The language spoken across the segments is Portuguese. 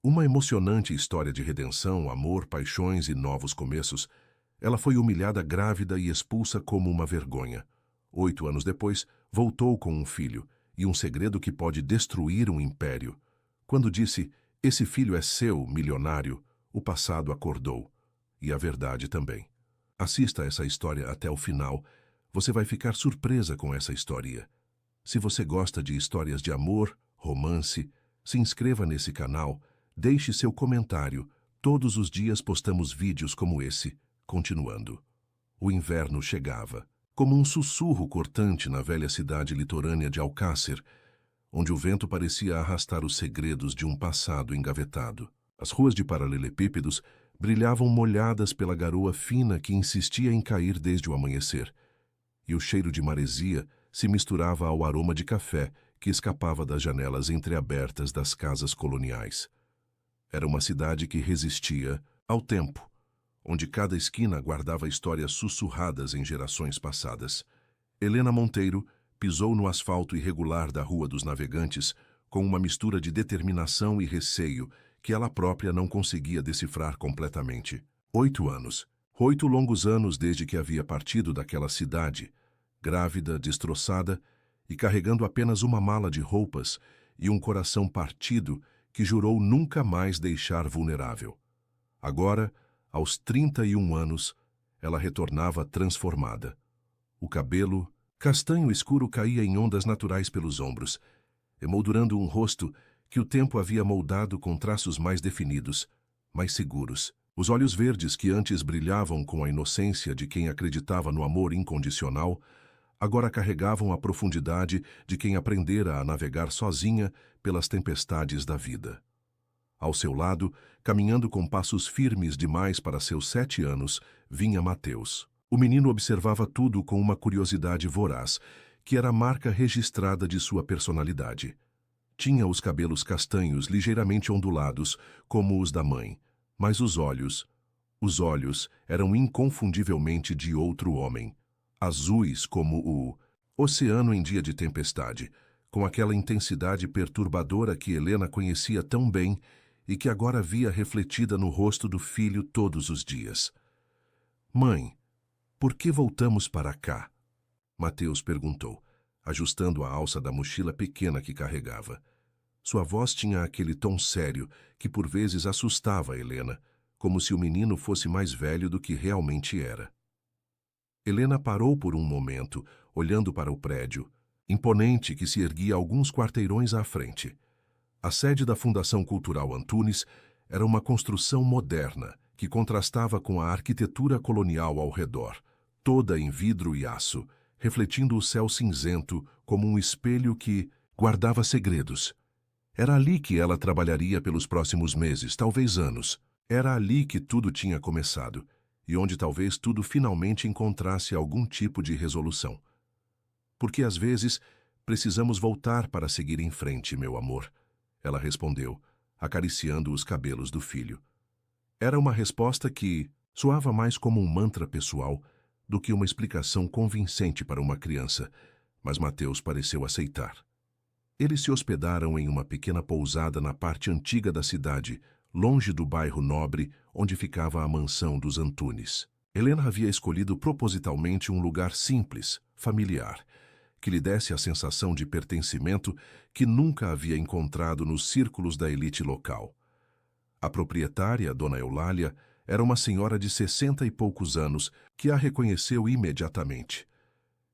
Uma emocionante história de redenção, amor, paixões e novos começos. Ela foi humilhada grávida e expulsa como uma vergonha. 8 anos depois, voltou com um filho e um segredo que pode destruir um império. Quando disse, esse filho é seu, milionário, o passado acordou. E a verdade também. Assista essa história até o final. Você vai ficar surpresa com essa história. Se você gosta de histórias de amor, romance, se inscreva nesse canal, deixe seu comentário. Todos os dias postamos vídeos como esse. Continuando. O inverno chegava, como um sussurro cortante na velha cidade litorânea de Alcácer, onde o vento parecia arrastar os segredos de um passado engavetado. As ruas de paralelepípedos brilhavam molhadas pela garoa fina que insistia em cair desde o amanhecer, e o cheiro de maresia se misturava ao aroma de café que escapava das janelas entreabertas das casas coloniais. Era uma cidade que resistia ao tempo, onde cada esquina guardava histórias sussurradas em gerações passadas. Helena Monteiro pisou no asfalto irregular da Rua dos Navegantes com uma mistura de determinação e receio que ela própria não conseguia decifrar completamente. 8 anos. 8 longos anos desde que havia partido daquela cidade, grávida, destroçada e carregando apenas uma mala de roupas e um coração partido que jurou nunca mais deixar vulnerável. Agora, aos 31 anos, ela retornava transformada. O cabelo, castanho escuro, caía em ondas naturais pelos ombros, emoldurando um rosto que o tempo havia moldado com traços mais definidos, mais seguros. Os olhos verdes que antes brilhavam com a inocência de quem acreditava no amor incondicional, agora carregavam a profundidade de quem aprendera a navegar sozinha pelas tempestades da vida. Ao seu lado, caminhando com passos firmes demais para seus 7 anos, vinha Mateus. O menino observava tudo com uma curiosidade voraz, que era a marca registrada de sua personalidade. Tinha os cabelos castanhos ligeiramente ondulados, como os da mãe, mas os olhos eram inconfundivelmente de outro homem, azuis como o oceano em dia de tempestade, com aquela intensidade perturbadora que Helena conhecia tão bem e que agora via refletida no rosto do filho todos os dias. «Mãe, por que voltamos para cá?» Mateus perguntou, ajustando a alça da mochila pequena que carregava. Sua voz tinha aquele tom sério que por vezes assustava Helena, como se o menino fosse mais velho do que realmente era. Helena parou por um momento, olhando para o prédio, imponente que se erguia alguns quarteirões à frente. A sede da Fundação Cultural Antunes era uma construção moderna que contrastava com a arquitetura colonial ao redor, toda em vidro e aço, refletindo o céu cinzento como um espelho que guardava segredos. Era ali que ela trabalharia pelos próximos meses, talvez anos. Era ali que tudo tinha começado, e onde talvez tudo finalmente encontrasse algum tipo de resolução. Porque às vezes precisamos voltar para seguir em frente, meu amor, ela respondeu, acariciando os cabelos do filho. Era uma resposta que soava mais como um mantra pessoal do que uma explicação convincente para uma criança, mas Mateus pareceu aceitar. Eles se hospedaram em uma pequena pousada na parte antiga da cidade, longe do bairro nobre onde ficava a mansão dos Antunes. Helena havia escolhido propositalmente um lugar simples, familiar, que lhe desse a sensação de pertencimento que nunca havia encontrado nos círculos da elite local. A proprietária, Dona Eulália, era uma senhora de 60 e poucos anos que a reconheceu imediatamente.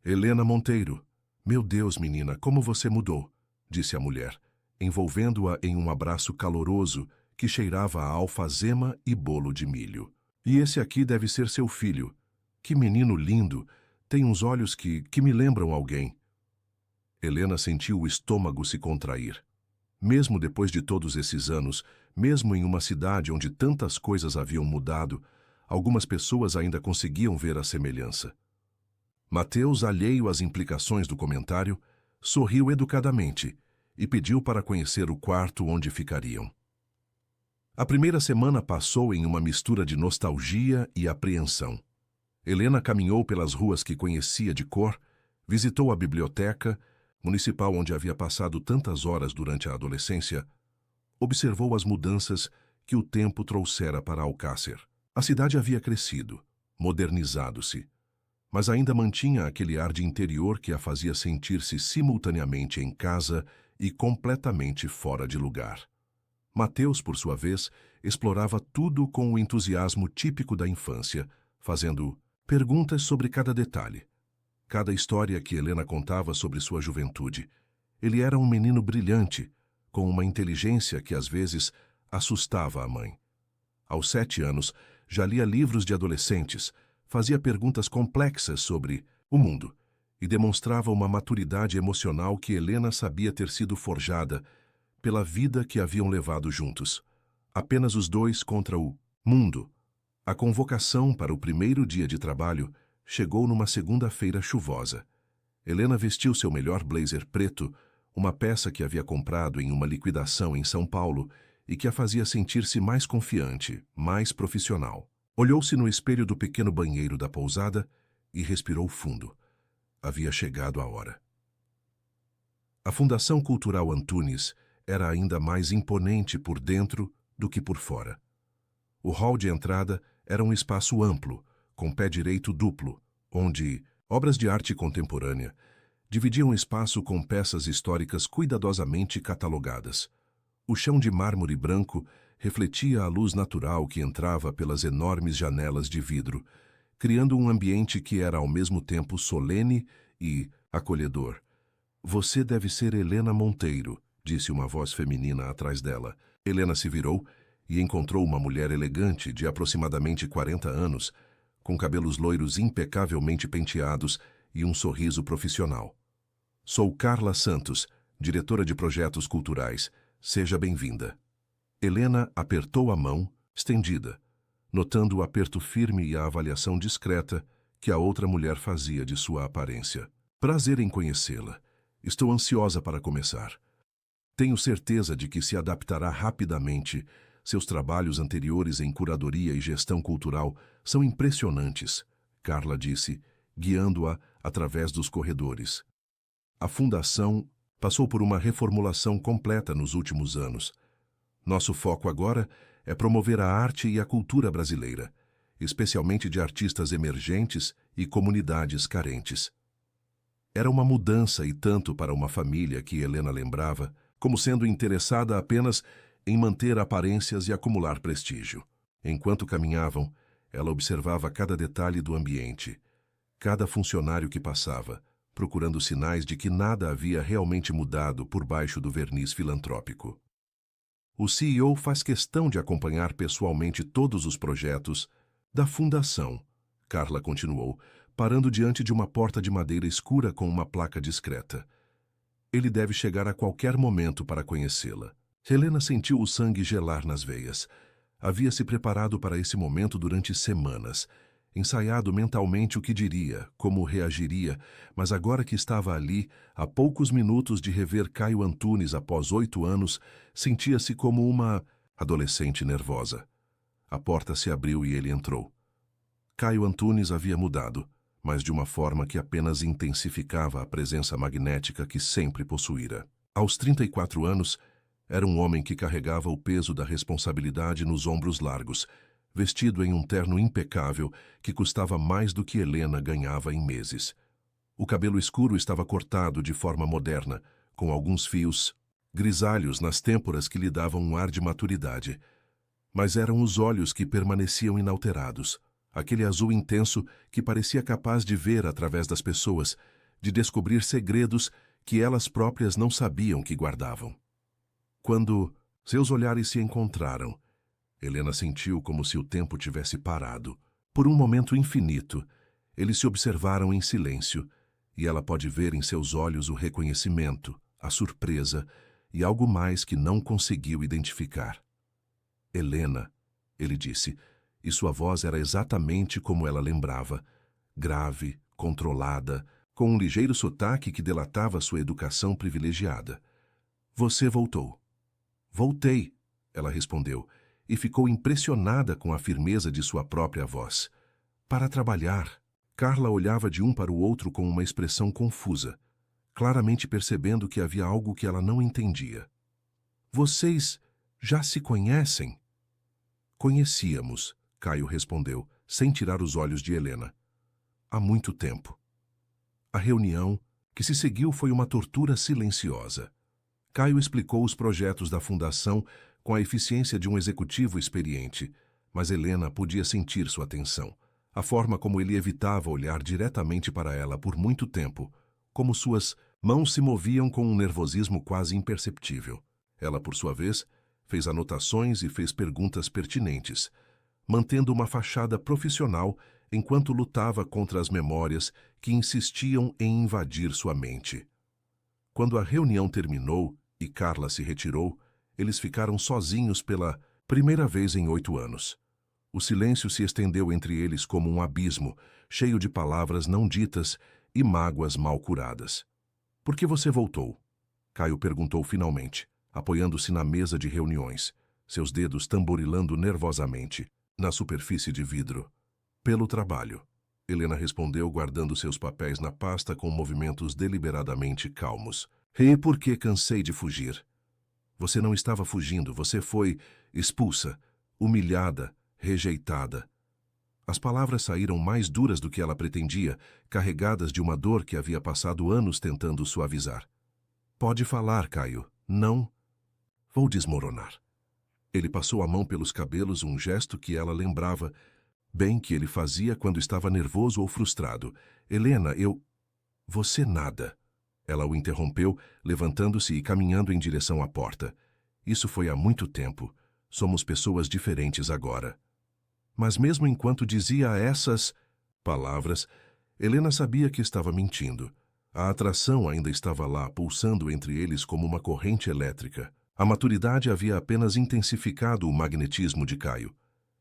«Helena Monteiro, meu Deus, menina, como você mudou!» disse a mulher, envolvendo-a em um abraço caloroso que cheirava a alfazema e bolo de milho. «E esse aqui deve ser seu filho. Que menino lindo! Tem uns olhos que me lembram alguém.» Helena sentiu o estômago se contrair. Mesmo depois de todos esses anos, mesmo em uma cidade onde tantas coisas haviam mudado, algumas pessoas ainda conseguiam ver a semelhança. Mateus, alheio às implicações do comentário, sorriu educadamente e pediu para conhecer o quarto onde ficariam. A primeira semana passou em uma mistura de nostalgia e apreensão. Helena caminhou pelas ruas que conhecia de cor, visitou a biblioteca municipal onde havia passado tantas horas durante a adolescência, observou as mudanças que o tempo trouxera para Alcácer. A cidade havia crescido, modernizado-se, mas ainda mantinha aquele ar de interior que a fazia sentir-se simultaneamente em casa e completamente fora de lugar. Mateus, por sua vez, explorava tudo com o entusiasmo típico da infância, fazendo perguntas sobre cada detalhe, cada história que Helena contava sobre sua juventude. Ele era um menino brilhante, com uma inteligência que às vezes assustava a mãe. Aos 7 anos, já lia livros de adolescentes, fazia perguntas complexas sobre o mundo e demonstrava uma maturidade emocional que Helena sabia ter sido forjada pela vida que haviam levado juntos. Apenas os dois contra o mundo. A convocação para o primeiro dia de trabalho chegou numa segunda-feira chuvosa. Helena vestiu seu melhor blazer preto, uma peça que havia comprado em uma liquidação em São Paulo e que a fazia sentir-se mais confiante, mais profissional. Olhou-se no espelho do pequeno banheiro da pousada e respirou fundo. Havia chegado a hora. A Fundação Cultural Antunes era ainda mais imponente por dentro do que por fora. O hall de entrada era um espaço amplo, com pé direito duplo, onde obras de arte contemporânea dividiam espaço com peças históricas cuidadosamente catalogadas. O chão de mármore branco refletia a luz natural que entrava pelas enormes janelas de vidro, criando um ambiente que era ao mesmo tempo solene e acolhedor. "Você deve ser Helena Monteiro", disse uma voz feminina atrás dela. Helena se virou e encontrou uma mulher elegante de aproximadamente 40 anos, com cabelos loiros impecavelmente penteados e um sorriso profissional. "Sou Carla Santos, diretora de projetos culturais. Seja bem-vinda." Helena apertou a mão, estendida, notando o aperto firme e a avaliação discreta que a outra mulher fazia de sua aparência. "Prazer em conhecê-la. Estou ansiosa para começar. Tenho certeza de que se adaptará rapidamente. Seus trabalhos anteriores em curadoria e gestão cultural são impressionantes", Carla disse, guiando-a através dos corredores. A Fundação passou por uma reformulação completa nos últimos anos. Nosso foco agora é promover a arte e a cultura brasileira, especialmente de artistas emergentes e comunidades carentes. Era uma mudança e tanto para uma família que Helena lembrava como sendo interessada apenas em manter aparências e acumular prestígio. Enquanto caminhavam, ela observava cada detalhe do ambiente, cada funcionário que passava, procurando sinais de que nada havia realmente mudado por baixo do verniz filantrópico. "O CEO faz questão de acompanhar pessoalmente todos os projetos da Fundação", Carla continuou, parando diante de uma porta de madeira escura com uma placa discreta. "Ele deve chegar a qualquer momento para conhecê-la." Helena sentiu o sangue gelar nas veias. Havia se preparado para esse momento durante semanas, ensaiado mentalmente o que diria, como reagiria, mas agora que estava ali, a poucos minutos de rever Caio Antunes após 8 anos, sentia-se como uma adolescente nervosa. A porta se abriu e ele entrou. Caio Antunes havia mudado, mas de uma forma que apenas intensificava a presença magnética que sempre possuíra. Aos 34 anos, era um homem que carregava o peso da responsabilidade nos ombros largos, vestido em um terno impecável que custava mais do que Helena ganhava em meses. O cabelo escuro estava cortado de forma moderna, com alguns fios grisalhos nas têmporas que lhe davam um ar de maturidade. Mas eram os olhos que permaneciam inalterados, aquele azul intenso que parecia capaz de ver através das pessoas, de descobrir segredos que elas próprias não sabiam que guardavam. Quando seus olhares se encontraram, Helena sentiu como se o tempo tivesse parado. Por um momento infinito, eles se observaram em silêncio, e ela pode ver em seus olhos o reconhecimento, a surpresa e algo mais que não conseguiu identificar. "Helena", ele disse, e sua voz era exatamente como ela lembrava, grave, controlada, com um ligeiro sotaque que delatava sua educação privilegiada. "Você voltou." "Voltei", ela respondeu, e ficou impressionada com a firmeza de sua própria voz. "Para trabalhar." Carla olhava de um para o outro com uma expressão confusa, claramente percebendo que havia algo que ela não entendia. "Vocês Já se conhecem? Conhecíamos, Caio respondeu, sem tirar os olhos de Helena. Há muito tempo. A reunião que se seguiu foi uma tortura silenciosa. Caio explicou os projetos da fundação com a eficiência de um executivo experiente, mas Helena podia sentir sua tensão. A forma como ele evitava olhar diretamente para ela por muito tempo, como suas mãos se moviam com um nervosismo quase imperceptível. Ela, por sua vez, fez anotações e fez perguntas pertinentes, mantendo uma fachada profissional enquanto lutava contra as memórias que insistiam em invadir sua mente. Quando a reunião terminou e Carla se retirou, eles ficaram sozinhos pela primeira vez em 8 anos. O silêncio se estendeu entre eles como um abismo, cheio de palavras não ditas e mágoas mal curadas. Por que você voltou? Caio perguntou finalmente, apoiando-se na mesa de reuniões, seus dedos tamborilando nervosamente na superfície de vidro. Pelo trabalho. Helena respondeu, guardando seus papéis na pasta com movimentos deliberadamente calmos. E por que cansei de fugir? Você não estava fugindo, você foi expulsa, humilhada, rejeitada. As palavras saíram mais duras do que ela pretendia, carregadas de uma dor que havia passado anos tentando suavizar. Pode falar, Caio. Não. Vou desmoronar. Ele passou a mão pelos cabelos, um gesto que ela lembrava bem que ele fazia quando estava nervoso ou frustrado. Helena, Você nada. Ela o interrompeu, levantando-se e caminhando em direção à porta. Isso foi há muito tempo. Somos pessoas diferentes agora. Mas mesmo enquanto dizia essas palavras, Helena sabia que estava mentindo. A atração ainda estava lá, pulsando entre eles como uma corrente elétrica. A maturidade havia apenas intensificado o magnetismo de Caio.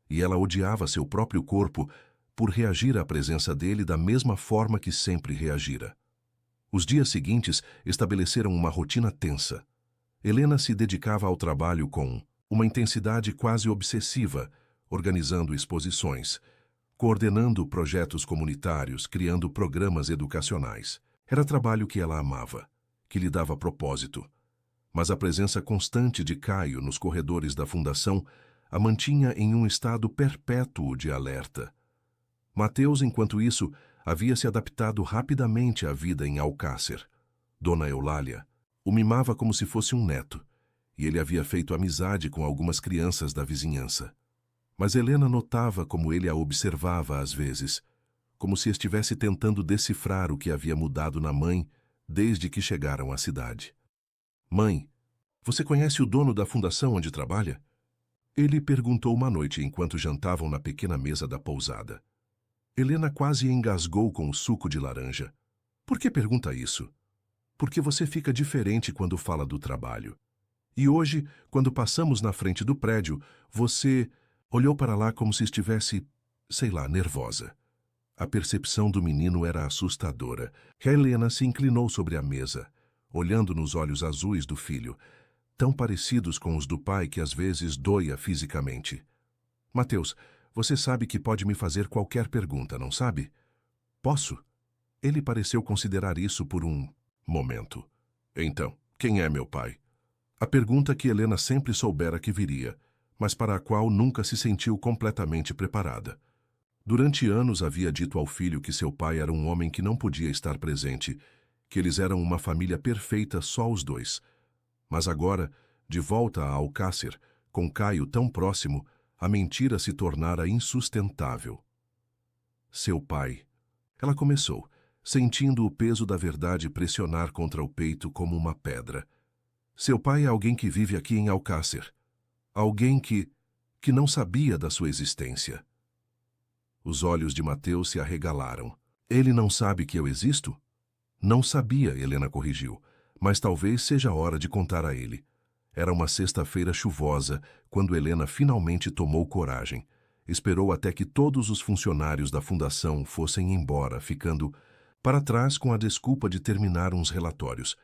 E ela odiava seu próprio corpo por reagir à presença dele da mesma forma que sempre reagira. Os dias seguintes estabeleceram uma rotina tensa. Helena se dedicava ao trabalho com uma intensidade quase obsessiva, organizando exposições, coordenando projetos comunitários, criando programas educacionais. Era trabalho que ela amava, que lhe dava propósito. Mas a presença constante de Caio nos corredores da fundação a mantinha em um estado perpétuo de alerta. Mateus, enquanto isso, havia se adaptado rapidamente à vida em Alcácer. Dona Eulália o mimava como se fosse um neto, e ele havia feito amizade com algumas crianças da vizinhança. Mas Helena notava como ele a observava às vezes, como se estivesse tentando decifrar o que havia mudado na mãe desde que chegaram à cidade. Mãe, você conhece o dono da fundação onde trabalha? Ele perguntou uma noite enquanto jantavam na pequena mesa da pousada. Helena quase engasgou com o suco de laranja. Por que pergunta isso? Porque você fica diferente quando fala do trabalho. E hoje, quando passamos na frente do prédio, você olhou para lá como se estivesse, sei lá, nervosa. A percepção do menino era assustadora. Helena se inclinou sobre a mesa, olhando nos olhos azuis do filho, tão parecidos com os do pai que às vezes doía fisicamente. Mateus, você sabe que pode me fazer qualquer pergunta, não sabe? Posso? Ele pareceu considerar isso por um momento. Então, quem é meu pai? A pergunta que Helena sempre soubera que viria, mas para a qual nunca se sentiu completamente preparada. Durante anos havia dito ao filho que seu pai era um homem que não podia estar presente, que eles eram uma família perfeita só os dois. Mas agora, de volta a Alcácer, com Caio tão próximo, a mentira se tornara insustentável. Seu pai. Ela começou, sentindo o peso da verdade pressionar contra o peito como uma pedra. Seu pai é alguém que vive aqui em Alcácer. Alguém que não sabia da sua existência. Os olhos de Mateus se arregalaram. Ele não sabe que eu existo? Não sabia, Helena corrigiu, mas talvez seja a hora de contar a ele. Era uma sexta-feira chuvosa, quando Helena finalmente tomou coragem. Esperou até que todos os funcionários da fundação fossem embora, ficando para trás com a desculpa de terminar uns relatórios.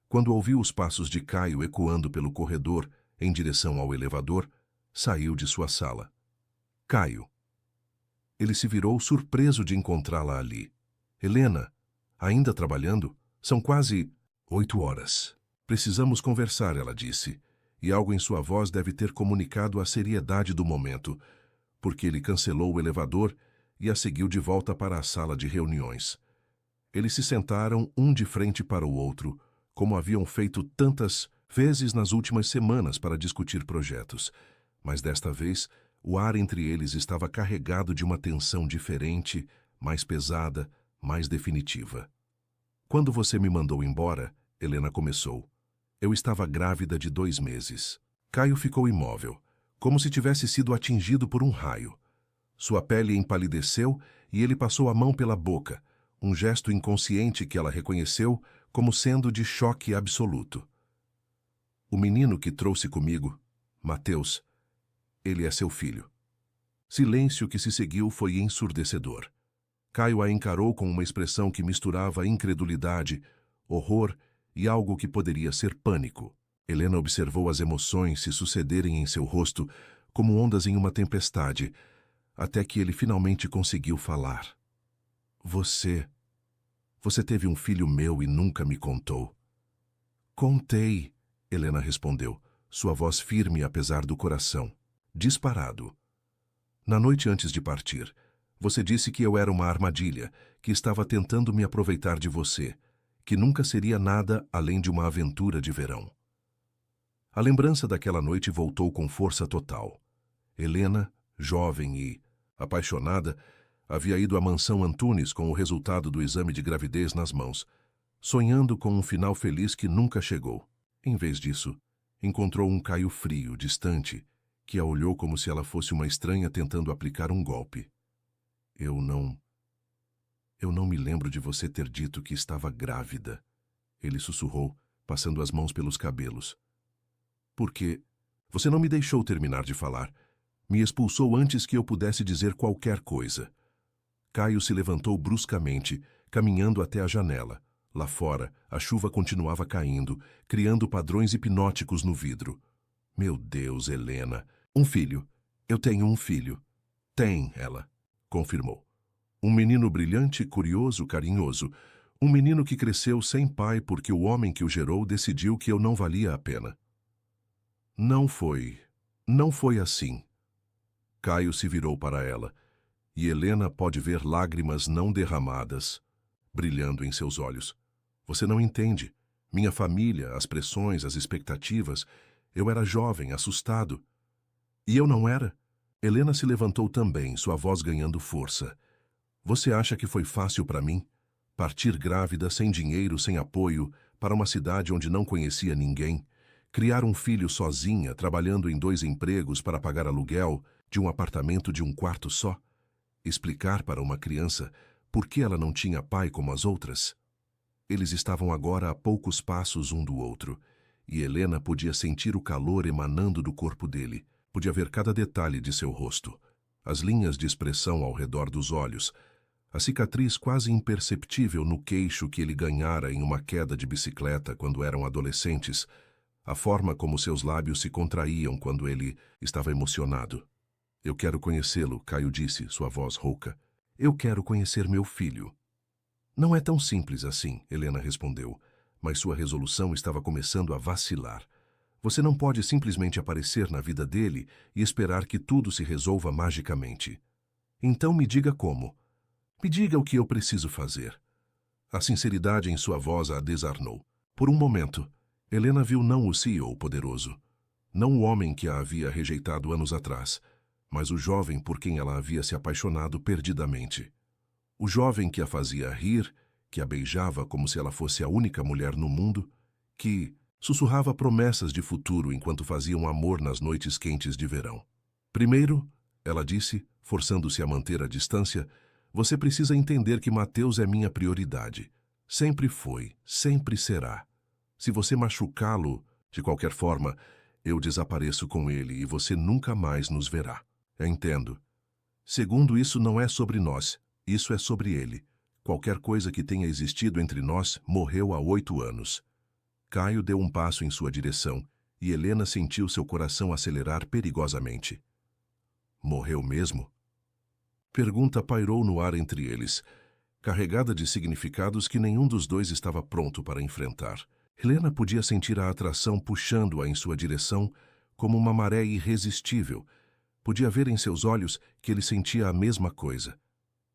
Quando ouviu os passos de Caio ecoando pelo corredor em direção ao elevador, saiu de sua sala. Caio. Ele se virou surpreso de encontrá-la ali. Helena, ainda trabalhando? São quase 8 horas. Precisamos conversar, ela disse, e algo em sua voz deve ter comunicado a seriedade do momento, porque ele cancelou o elevador e a seguiu de volta para a sala de reuniões. Eles se sentaram um de frente para o outro, como haviam feito tantas vezes nas últimas semanas para discutir projetos. Mas desta vez, o ar entre eles estava carregado de uma tensão diferente, mais pesada, mais definitiva. Quando você me mandou embora, Helena começou. Eu estava grávida de 2 meses. Caio ficou imóvel, como se tivesse sido atingido por um raio. Sua pele empalideceu e ele passou a mão pela boca, um gesto inconsciente que ela reconheceu como sendo de choque absoluto. O menino que trouxe comigo, Mateus, ele é seu filho. Silêncio que se seguiu foi ensurdecedor. Caio a encarou com uma expressão que misturava incredulidade, horror e algo que poderia ser pânico. Helena observou as emoções se sucederem em seu rosto como ondas em uma tempestade, até que ele finalmente conseguiu falar. Você teve um filho meu e nunca me contou. Contei, Helena respondeu, sua voz firme apesar do coração. Disparado. Na noite antes de partir, você disse que eu era uma armadilha, que estava tentando me aproveitar de você, que nunca seria nada além de uma aventura de verão. A lembrança daquela noite voltou com força total. Helena, jovem e apaixonada, havia ido à mansão Antunes com o resultado do exame de gravidez nas mãos, sonhando com um final feliz que nunca chegou. Em vez disso, encontrou um Caio frio, distante, que a olhou como se ela fosse uma estranha tentando aplicar um golpe. Eu não me lembro de você ter dito que estava grávida, ele sussurrou, passando as mãos pelos cabelos. Porque você não me deixou terminar de falar. Me expulsou antes que eu pudesse dizer qualquer coisa. Caio se levantou bruscamente, caminhando até a janela. Lá fora, a chuva continuava caindo, criando padrões hipnóticos no vidro. Meu Deus, Helena. Um filho. Eu tenho um filho. Tem, ela confirmou. Um menino brilhante, curioso, carinhoso. Um menino que cresceu sem pai porque o homem que o gerou decidiu que eu não valia a pena. Não foi assim. Caio se virou para ela, e Helena pode ver lágrimas não derramadas, brilhando em seus olhos. Você não entende. Minha família, as pressões, as expectativas. Eu era jovem, assustado. E eu não era? Helena se levantou também, sua voz ganhando força. Você acha que foi fácil para mim? Partir grávida, sem dinheiro, sem apoio, para uma cidade onde não conhecia ninguém? Criar um filho sozinha, trabalhando em 2 empregos para pagar aluguel de um apartamento de 1 quarto só? Explicar para uma criança por que ela não tinha pai como as outras? Eles estavam agora a poucos passos um do outro, e Helena podia sentir o calor emanando do corpo dele, podia ver cada detalhe de seu rosto, as linhas de expressão ao redor dos olhos, a cicatriz quase imperceptível no queixo que ele ganhara em uma queda de bicicleta quando eram adolescentes, a forma como seus lábios se contraíam quando ele estava emocionado. Eu quero conhecê-lo, Caio disse, sua voz rouca. Eu quero conhecer meu filho. Não é tão simples assim, Helena respondeu, mas sua resolução estava começando a vacilar. Você não pode simplesmente aparecer na vida dele e esperar que tudo se resolva magicamente. Então me diga como. Me diga o que eu preciso fazer. A sinceridade em sua voz a desarmou. Por um momento, Helena viu não o CEO poderoso, não o homem que a havia rejeitado anos atrás, mas o jovem por quem ela havia se apaixonado perdidamente. O jovem que a fazia rir, que a beijava como se ela fosse a única mulher no mundo, que sussurrava promessas de futuro enquanto faziam amor nas noites quentes de verão. Primeiro, ela disse, forçando-se a manter a distância, você precisa entender que Mateus é minha prioridade. Sempre foi, sempre será. Se você machucá-lo, de qualquer forma, eu desapareço com ele e você nunca mais nos verá. Entendo. Segundo, isso não é sobre nós, isso é sobre ele. Qualquer coisa que tenha existido entre nós morreu há 8 anos. Caio deu um passo em sua direção e Helena sentiu seu coração acelerar perigosamente. Morreu mesmo? Pergunta pairou no ar entre eles, carregada de significados que nenhum dos dois estava pronto para enfrentar. Helena podia sentir a atração puxando-a em sua direção como uma maré irresistível. Podia ver em seus olhos que ele sentia a mesma coisa.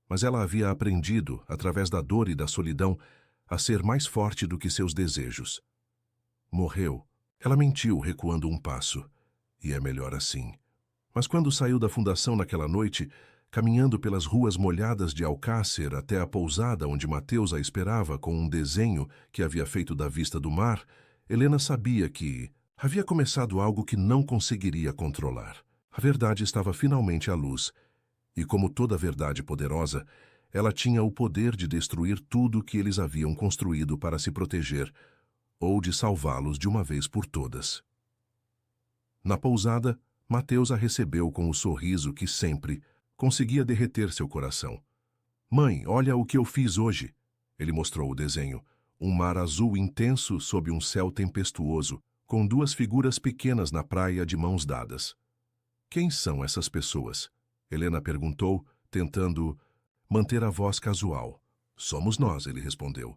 Mas ela havia aprendido, através da dor e da solidão, a ser mais forte do que seus desejos. Morreu. Ela mentiu, recuando um passo. E é melhor assim. Mas quando saiu da fundação naquela noite, caminhando pelas ruas molhadas de Alcácer até a pousada onde Mateus a esperava com um desenho que havia feito da vista do mar, Helena sabia que havia começado algo que não conseguiria controlar. A verdade estava finalmente à luz, e como toda verdade poderosa, ela tinha o poder de destruir tudo que eles haviam construído para se proteger, ou de salvá-los de uma vez por todas. Na pousada, Mateus a recebeu com o sorriso que sempre conseguia derreter seu coração. Mãe, olha o que eu fiz hoje. Ele mostrou o desenho. Um mar azul intenso sob um céu tempestuoso, com duas figuras pequenas na praia de mãos dadas. Quem são essas pessoas? Helena perguntou, tentando manter a voz casual. Somos nós, ele respondeu.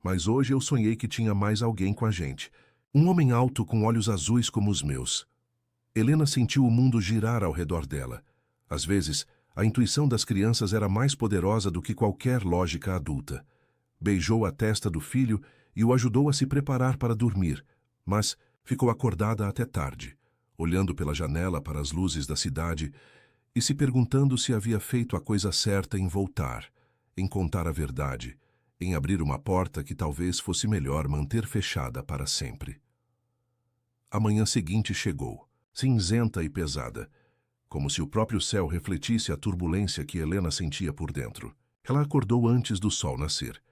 Mas hoje eu sonhei que tinha mais alguém com a gente. Um homem alto com olhos azuis como os meus. Helena sentiu o mundo girar ao redor dela. Às vezes, a intuição das crianças era mais poderosa do que qualquer lógica adulta. Beijou a testa do filho e o ajudou a se preparar para dormir, mas ficou acordada até tarde, olhando pela janela para as luzes da cidade e se perguntando se havia feito a coisa certa em voltar, em contar a verdade, em abrir uma porta que talvez fosse melhor manter fechada para sempre. A manhã seguinte chegou, cinzenta e pesada, como se o próprio céu refletisse a turbulência que Helena sentia por dentro. Ela acordou antes do sol nascer,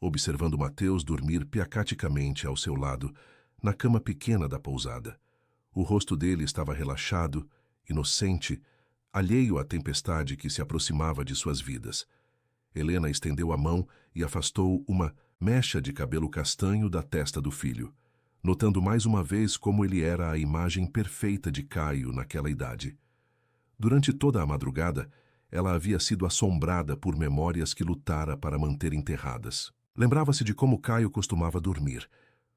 observando Mateus dormir piacaticamente ao seu lado, na cama pequena da pousada. O rosto dele estava relaxado, inocente, alheio à tempestade que se aproximava de suas vidas. Helena estendeu a mão e afastou uma mecha de cabelo castanho da testa do filho, notando mais uma vez como ele era a imagem perfeita de Caio naquela idade. Durante toda a madrugada, ela havia sido assombrada por memórias que lutara para manter enterradas. Lembrava-se de como Caio costumava dormir,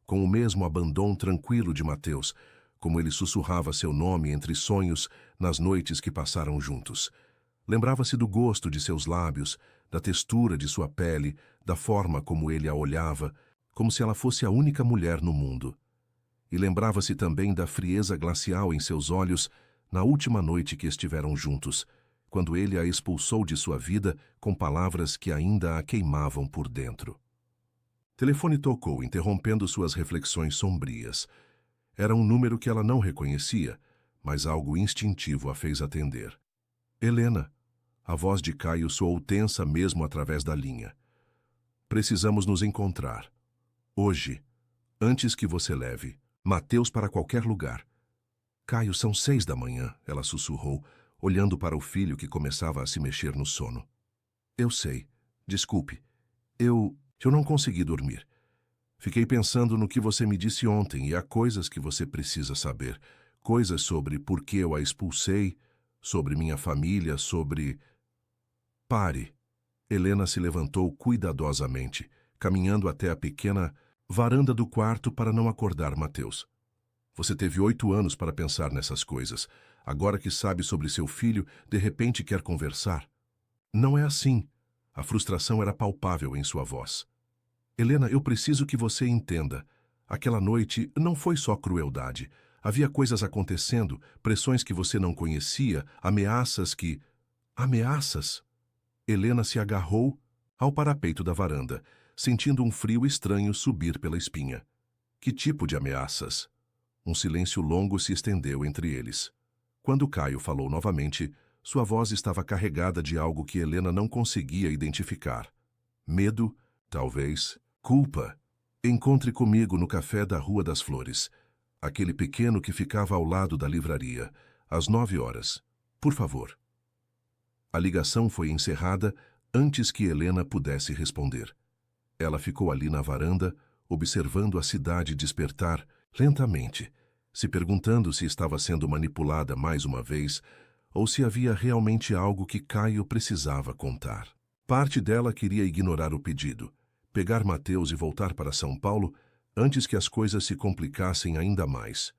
com o mesmo abandono tranquilo de Mateus, como ele sussurrava seu nome entre sonhos nas noites que passaram juntos. Lembrava-se do gosto de seus lábios, da textura de sua pele, da forma como ele a olhava, como se ela fosse a única mulher no mundo. E lembrava-se também da frieza glacial em seus olhos na última noite que estiveram juntos, quando ele a expulsou de sua vida com palavras que ainda a queimavam por dentro. Telefone tocou, interrompendo suas reflexões sombrias. Era um número que ela não reconhecia, mas algo instintivo a fez atender. Helena. A voz de Caio soou tensa mesmo através da linha. Precisamos nos encontrar. Hoje, antes que você leve Mateus para qualquer lugar. Caio, são 6 da manhã, ela sussurrou, olhando para o filho que começava a se mexer no sono. Eu sei. Desculpe. Eu não consegui dormir. Fiquei pensando no que você me disse ontem e há coisas que você precisa saber. Coisas sobre por que eu a expulsei, sobre minha família, sobre... Pare. Helena se levantou cuidadosamente, caminhando até a pequena varanda do quarto para não acordar Mateus. Você teve 8 anos para pensar nessas coisas. Agora que sabe sobre seu filho, de repente quer conversar? Não é assim. A frustração era palpável em sua voz. Helena, eu preciso que você entenda. Aquela noite não foi só crueldade. Havia coisas acontecendo, pressões que você não conhecia, ameaças que... Ameaças? Helena se agarrou ao parapeito da varanda, sentindo um frio estranho subir pela espinha. Que tipo de ameaças? Um silêncio longo se estendeu entre eles. Quando Caio falou novamente, sua voz estava carregada de algo que Helena não conseguia identificar. Medo, talvez. Culpa. Encontre comigo no café da Rua das Flores. Aquele pequeno que ficava ao lado da livraria, às 9 horas. Por favor. A ligação foi encerrada antes que Helena pudesse responder. Ela ficou ali na varanda, observando a cidade despertar lentamente, se perguntando se estava sendo manipulada mais uma vez ou se havia realmente algo que Caio precisava contar. Parte dela queria ignorar o pedido, pegar Mateus e voltar para São Paulo, antes que as coisas se complicassem ainda mais.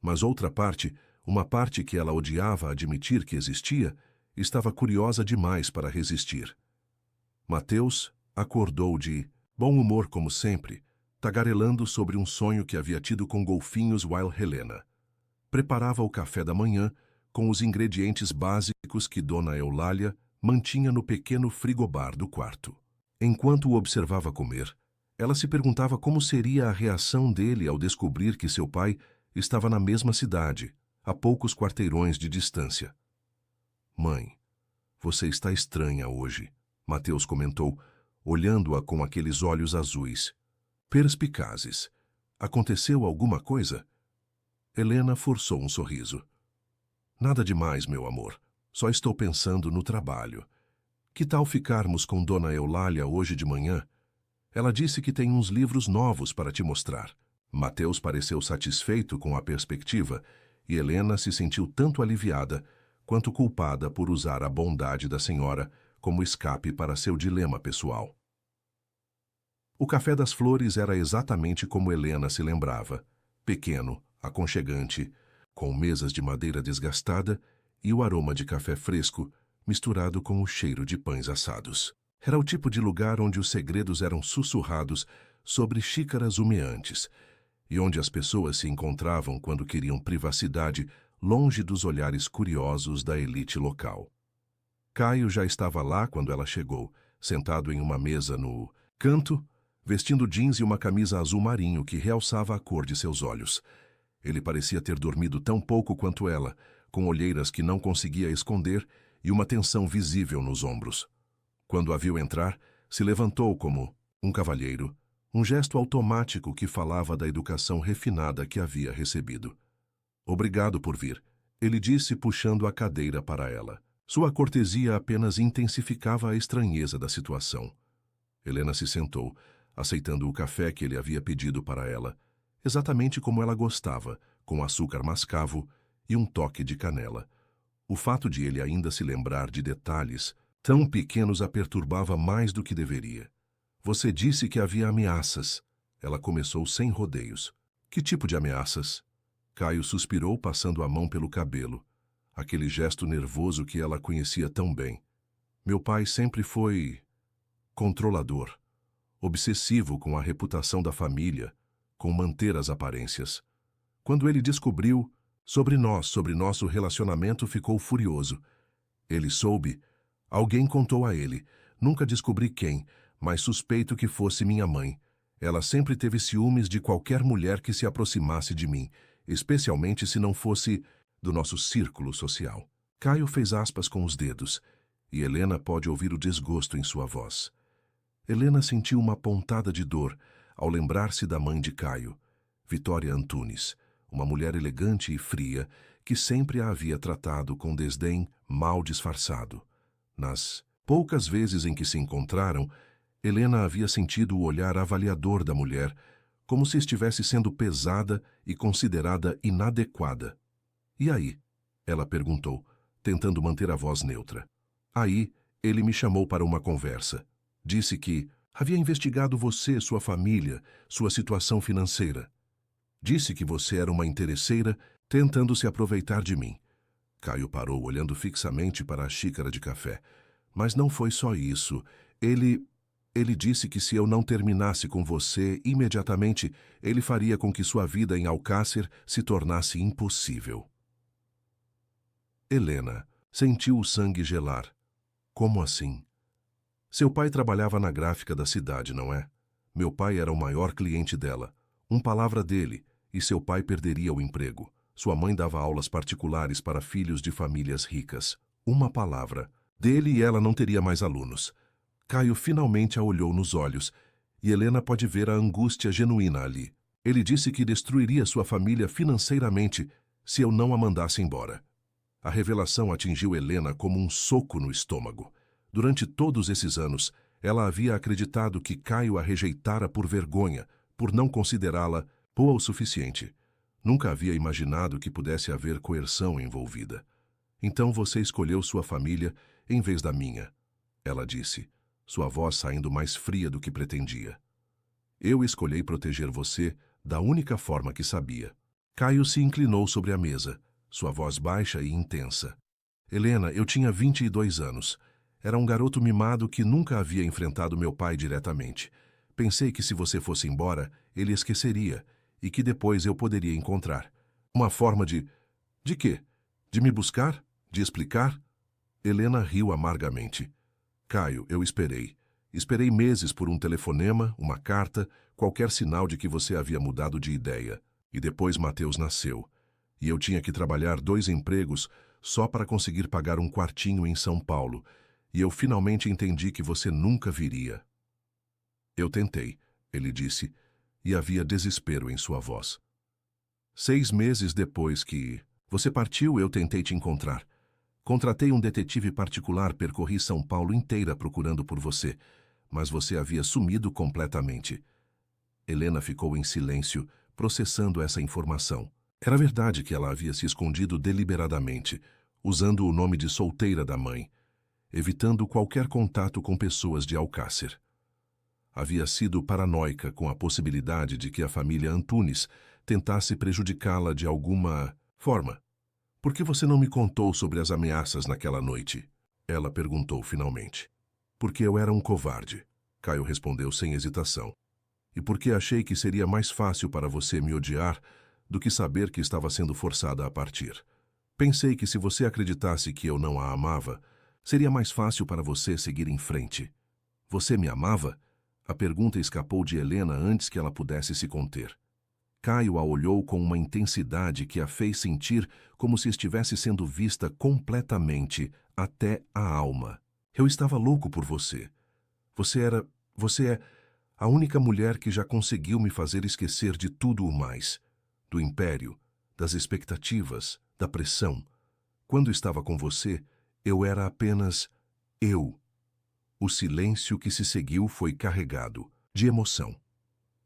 Mas outra parte, uma parte que ela odiava admitir que existia, estava curiosa demais para resistir. Mateus acordou de bom humor como sempre, tagarelando sobre um sonho que havia tido com golfinhos while Helena preparava o café da manhã com os ingredientes básicos que Dona Eulália mantinha no pequeno frigobar do quarto. Enquanto o observava comer, ela se perguntava como seria a reação dele ao descobrir que seu pai estava na mesma cidade, a poucos quarteirões de distância. "Mãe, você está estranha hoje", Mateus comentou, olhando-a com aqueles olhos azuis, perspicazes. "Aconteceu alguma coisa?" Helena forçou um sorriso. "Nada demais, meu amor. Só estou pensando no trabalho. Que tal ficarmos com Dona Eulália hoje de manhã? Ela disse que tem uns livros novos para te mostrar." Mateus pareceu satisfeito com a perspectiva e Helena se sentiu tanto aliviada quanto culpada por usar a bondade da senhora como escape para seu dilema pessoal. O Café das Flores era exatamente como Helena se lembrava, pequeno, aconchegante, com mesas de madeira desgastada e o aroma de café fresco misturado com o cheiro de pães assados. Era o tipo de lugar onde os segredos eram sussurrados sobre xícaras humeantes e onde as pessoas se encontravam quando queriam privacidade longe dos olhares curiosos da elite local. Caio já estava lá quando ela chegou, sentado em uma mesa no canto, vestindo jeans e uma camisa azul marinho que realçava a cor de seus olhos. Ele parecia ter dormido tão pouco quanto ela, com olheiras que não conseguia esconder e uma tensão visível nos ombros. Quando a viu entrar, se levantou como um cavalheiro, um gesto automático que falava da educação refinada que havia recebido. "Obrigado por vir", ele disse puxando a cadeira para ela. Sua cortesia apenas intensificava a estranheza da situação. Helena se sentou, aceitando o café que ele havia pedido para ela, exatamente como ela gostava, com açúcar mascavo e um toque de canela. O fato de ele ainda se lembrar de detalhes tão pequenos a perturbava mais do que deveria. "Você disse que havia ameaças." Ela começou sem rodeios. "Que tipo de ameaças?" Caio suspirou, passando a mão pelo cabelo. Aquele gesto nervoso que ela conhecia tão bem. "Meu pai sempre foi controlador, obsessivo com a reputação da família, com manter as aparências. Quando ele descobriu sobre nosso relacionamento, ficou furioso. Ele soube. Alguém contou a ele. Nunca descobri quem, mas suspeito que fosse minha mãe. Ela sempre teve ciúmes de qualquer mulher que se aproximasse de mim, especialmente se não fosse do nosso círculo social." Caio fez aspas com os dedos, e Helena pode ouvir o desgosto em sua voz. Helena sentiu uma pontada de dor ao lembrar-se da mãe de Caio, Vitória Antunes, uma mulher elegante e fria que sempre a havia tratado com desdém mal disfarçado. Nas poucas vezes em que se encontraram, Helena havia sentido o olhar avaliador da mulher, como se estivesse sendo pesada e considerada inadequada. "E aí?" ela perguntou, tentando manter a voz neutra. "Aí, ele me chamou para uma conversa. Disse que havia investigado você, sua família, sua situação financeira. Disse que você era uma interesseira tentando se aproveitar de mim." Caio parou, olhando fixamente para a xícara de café. "Mas não foi só isso. Ele disse que se eu não terminasse com você imediatamente, ele faria com que sua vida em Alcácer se tornasse impossível." Helena sentiu o sangue gelar. "Como assim?" "Seu pai trabalhava na gráfica da cidade, não é? Meu pai era o maior cliente dela. Uma palavra dele, e seu pai perderia o emprego. Sua mãe dava aulas particulares para filhos de famílias ricas. Uma palavra dele e ela não teria mais alunos." Caio finalmente a olhou nos olhos, e Helena pode ver a angústia genuína ali. "Ele disse que destruiria sua família financeiramente se eu não a mandasse embora." A revelação atingiu Helena como um soco no estômago. Durante todos esses anos, ela havia acreditado que Caio a rejeitara por vergonha, por não considerá-la boa o suficiente. Nunca havia imaginado que pudesse haver coerção envolvida. "Então você escolheu sua família em vez da minha", ela disse, sua voz saindo mais fria do que pretendia. Eu escolhi proteger você da única forma que sabia. Caio se inclinou sobre a mesa, sua voz baixa e intensa. Helena, eu tinha 22 anos. Era um garoto mimado que nunca havia enfrentado meu pai diretamente. Pensei que se você fosse embora, ele esqueceria, e que depois eu poderia encontrar. Uma forma de... De quê? De me buscar? De explicar? Helena riu amargamente. Caio, eu esperei. Esperei meses por um telefonema, uma carta, qualquer sinal de que você havia mudado de ideia. E depois Mateus nasceu. E eu tinha que trabalhar 2 empregos só para conseguir pagar um quartinho em São Paulo. E eu finalmente entendi que você nunca viria. Eu tentei, ele disse, e havia desespero em sua voz. 6 meses depois que você partiu, eu tentei te encontrar. Contratei um detetive particular, percorri São Paulo inteira procurando por você, mas você havia sumido completamente. Helena ficou em silêncio, processando essa informação. Era verdade que ela havia se escondido deliberadamente, usando o nome de solteira da mãe, evitando qualquer contato com pessoas de Alcácer. Havia sido paranoica com a possibilidade de que a família Antunes tentasse prejudicá-la de alguma forma. Por que você não me contou sobre as ameaças naquela noite? Ela perguntou finalmente. Porque eu era um covarde, Caio respondeu sem hesitação. E porque achei que seria mais fácil para você me odiar do que saber que estava sendo forçada a partir. Pensei que se você acreditasse que eu não a amava, seria mais fácil para você seguir em frente. Você me amava? A pergunta escapou de Helena antes que ela pudesse se conter. Caio a olhou com uma intensidade que a fez sentir como se estivesse sendo vista completamente, até a alma. Eu estava louco por você. Você é a única mulher que já conseguiu me fazer esquecer de tudo o mais. Do império, das expectativas, da pressão. Quando estava com você, eu era apenas eu. O silêncio que se seguiu foi carregado de emoção.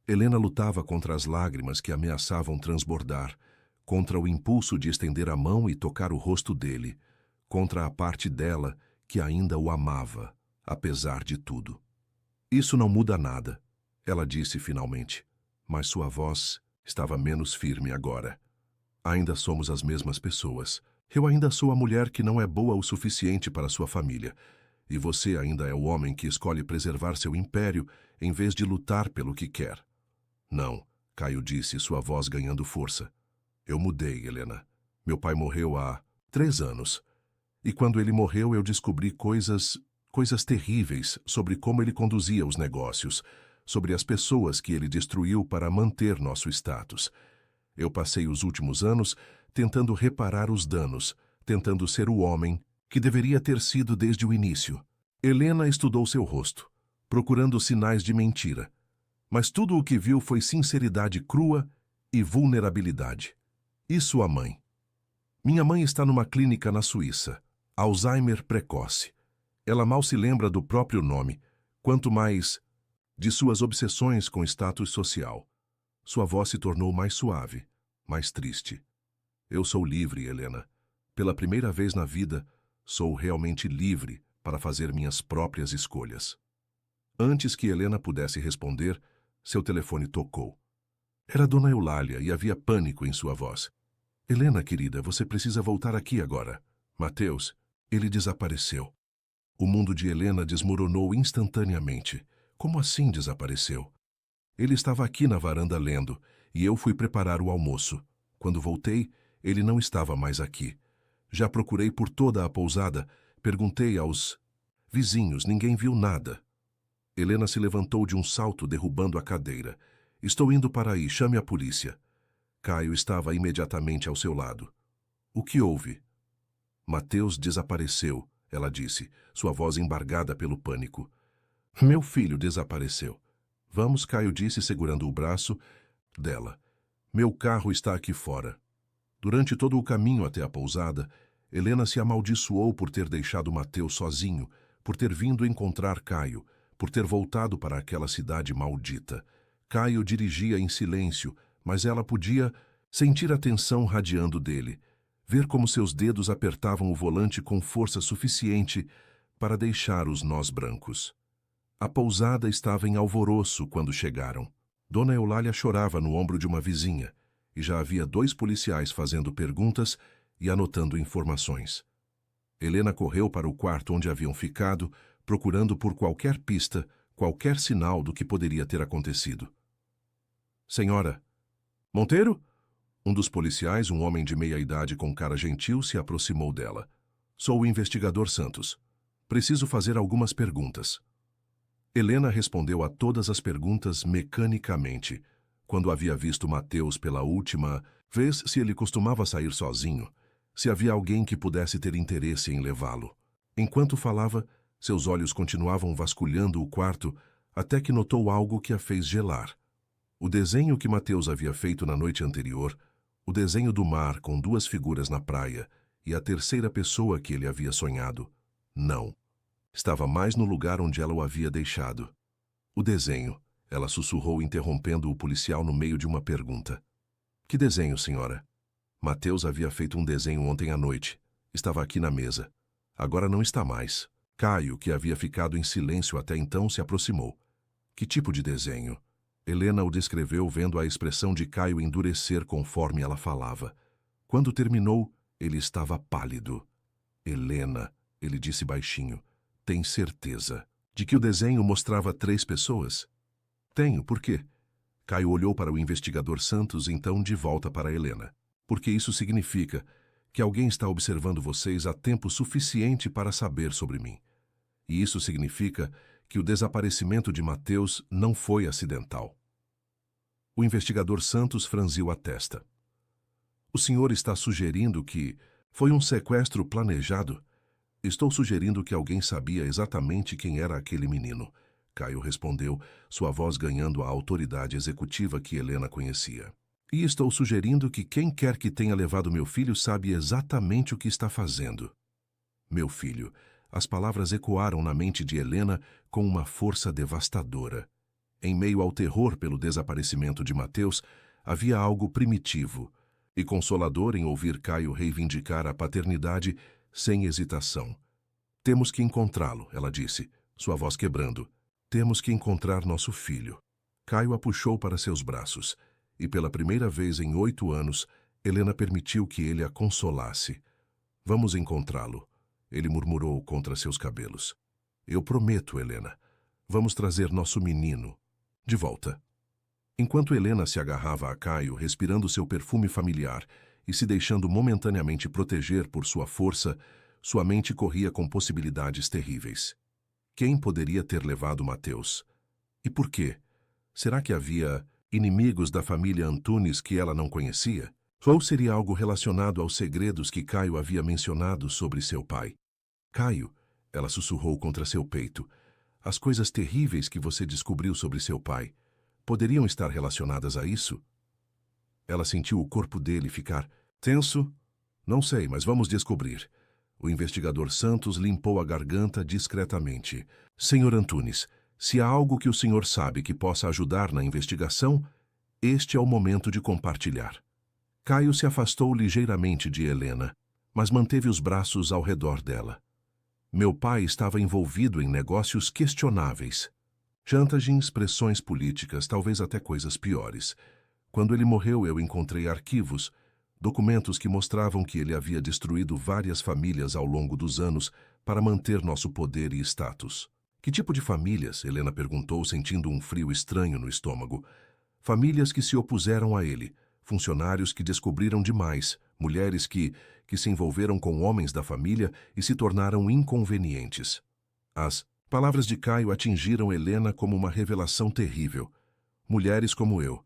Helena lutava contra as lágrimas que ameaçavam transbordar, contra o impulso de estender a mão e tocar o rosto dele, contra a parte dela que ainda o amava, apesar de tudo. Isso não muda nada, ela disse finalmente, mas sua voz estava menos firme agora. Ainda somos as mesmas pessoas. Eu ainda sou a mulher que não é boa o suficiente para sua família, e você ainda é o homem que escolhe preservar seu império em vez de lutar pelo que quer. Não, Caio disse, sua voz ganhando força. Eu mudei, Helena. Meu pai morreu há 3 anos. E quando ele morreu, eu descobri coisas terríveis sobre como ele conduzia os negócios, sobre as pessoas que ele destruiu para manter nosso status. Eu passei os últimos anos tentando reparar os danos, tentando ser o homem que deveria ter sido desde o início. Helena estudou seu rosto, procurando sinais de mentira. Mas tudo o que viu foi sinceridade crua e vulnerabilidade. E sua mãe? Minha mãe está numa clínica na Suíça. Alzheimer precoce. Ela mal se lembra do próprio nome, quanto mais de suas obsessões com status social. Sua voz se tornou mais suave, mais triste. Eu sou livre, Helena. Pela primeira vez na vida, sou realmente livre para fazer minhas próprias escolhas. Antes que Helena pudesse responder, seu telefone tocou. Era Dona Eulália e havia pânico em sua voz. Helena, querida, você precisa voltar aqui agora. Mateus, ele desapareceu. O mundo de Helena desmoronou instantaneamente. Como assim desapareceu? Ele estava aqui na varanda lendo, e eu fui preparar o almoço. Quando voltei, ele não estava mais aqui. Já procurei por toda a pousada, perguntei aos vizinhos, ninguém viu nada. Helena se levantou de um salto, derrubando a cadeira. Estou indo para aí, chame a polícia. Caio estava imediatamente ao seu lado. O que houve? Mateus desapareceu, ela disse, sua voz embargada pelo pânico. Meu filho desapareceu. Vamos, Caio disse, segurando o braço dela. Meu carro está aqui fora. Durante todo o caminho até a pousada, Helena se amaldiçoou por ter deixado Mateus sozinho, por ter vindo encontrar Caio, por ter voltado para aquela cidade maldita. Caio dirigia em silêncio, mas ela podia sentir a tensão radiando dele, ver como seus dedos apertavam o volante com força suficiente para deixar os nós brancos. A pousada estava em alvoroço quando chegaram. Dona Eulália chorava no ombro de uma vizinha, e já havia 2 policiais fazendo perguntas e anotando informações. Helena correu para o quarto onde haviam ficado, procurando por qualquer pista, qualquer sinal do que poderia ter acontecido. Senhora Monteiro? Um dos policiais, um homem de meia idade com cara gentil, se aproximou dela. Sou o investigador Santos. Preciso fazer algumas perguntas. Helena respondeu a todas as perguntas mecanicamente. Quando havia visto Mateus pela última vez, se ele costumava sair sozinho, se havia alguém que pudesse ter interesse em levá-lo. Enquanto falava, seus olhos continuavam vasculhando o quarto, até que notou algo que a fez gelar. O desenho que Mateus havia feito na noite anterior, o desenho do mar com 2 figuras na praia e a terceira pessoa que ele havia sonhado. Não. Estava mais no lugar onde ela o havia deixado. O desenho, ela sussurrou, interrompendo o policial no meio de uma pergunta. Que desenho, senhora? Mateus havia feito um desenho ontem à noite. Estava aqui na mesa. Agora não está mais. Caio, que havia ficado em silêncio até então, se aproximou. Que tipo de desenho? Helena o descreveu, vendo a expressão de Caio endurecer conforme ela falava. Quando terminou, ele estava pálido. Helena, ele disse baixinho, tem certeza de que o desenho mostrava 3 pessoas? Tenho, por quê? Caio olhou para o investigador Santos, então de volta para Helena. Porque isso significa que alguém está observando vocês há tempo suficiente para saber sobre mim. E isso significa que o desaparecimento de Mateus não foi acidental. O investigador Santos franziu a testa. O senhor está sugerindo que foi um sequestro planejado? Estou sugerindo que alguém sabia exatamente quem era aquele menino. Caio respondeu, sua voz ganhando a autoridade executiva que Helena conhecia. E estou sugerindo que quem quer que tenha levado meu filho sabe exatamente o que está fazendo. Meu filho. As palavras ecoaram na mente de Helena com uma força devastadora. Em meio ao terror pelo desaparecimento de Mateus, havia algo primitivo e consolador em ouvir Caio reivindicar a paternidade sem hesitação. Temos que encontrá-lo, ela disse, sua voz quebrando. Temos que encontrar nosso filho. Caio a puxou para seus braços, e pela primeira vez em 8 anos, Helena permitiu que ele a consolasse. Vamos encontrá-lo, ele murmurou contra seus cabelos. Eu prometo, Helena. Vamos trazer nosso menino de volta. Enquanto Helena se agarrava a Caio, respirando seu perfume familiar e se deixando momentaneamente proteger por sua força, sua mente corria com possibilidades terríveis. Quem poderia ter levado Mateus? E por quê? Será que havia inimigos da família Antunes que ela não conhecia? Ou seria algo relacionado aos segredos que Caio havia mencionado sobre seu pai? Caio, ela sussurrou contra seu peito, as coisas terríveis que você descobriu sobre seu pai poderiam estar relacionadas a isso? Ela sentiu o corpo dele ficar tenso. Não sei, mas vamos descobrir. O investigador Santos limpou a garganta discretamente. Senhor Antunes, se há algo que o senhor sabe que possa ajudar na investigação, este é o momento de compartilhar. Caio se afastou ligeiramente de Helena, mas manteve os braços ao redor dela. Meu pai estava envolvido em negócios questionáveis. Chantagens, pressões políticas, talvez até coisas piores. Quando ele morreu, eu encontrei arquivos, documentos que mostravam que ele havia destruído várias famílias ao longo dos anos para manter nosso poder e status. Que tipo de famílias? Helena perguntou, sentindo um frio estranho no estômago. Famílias que se opuseram a ele, funcionários que descobriram demais, mulheres que se envolveram com homens da família e se tornaram inconvenientes. As palavras de Caio atingiram Helena como uma revelação terrível. Mulheres como eu.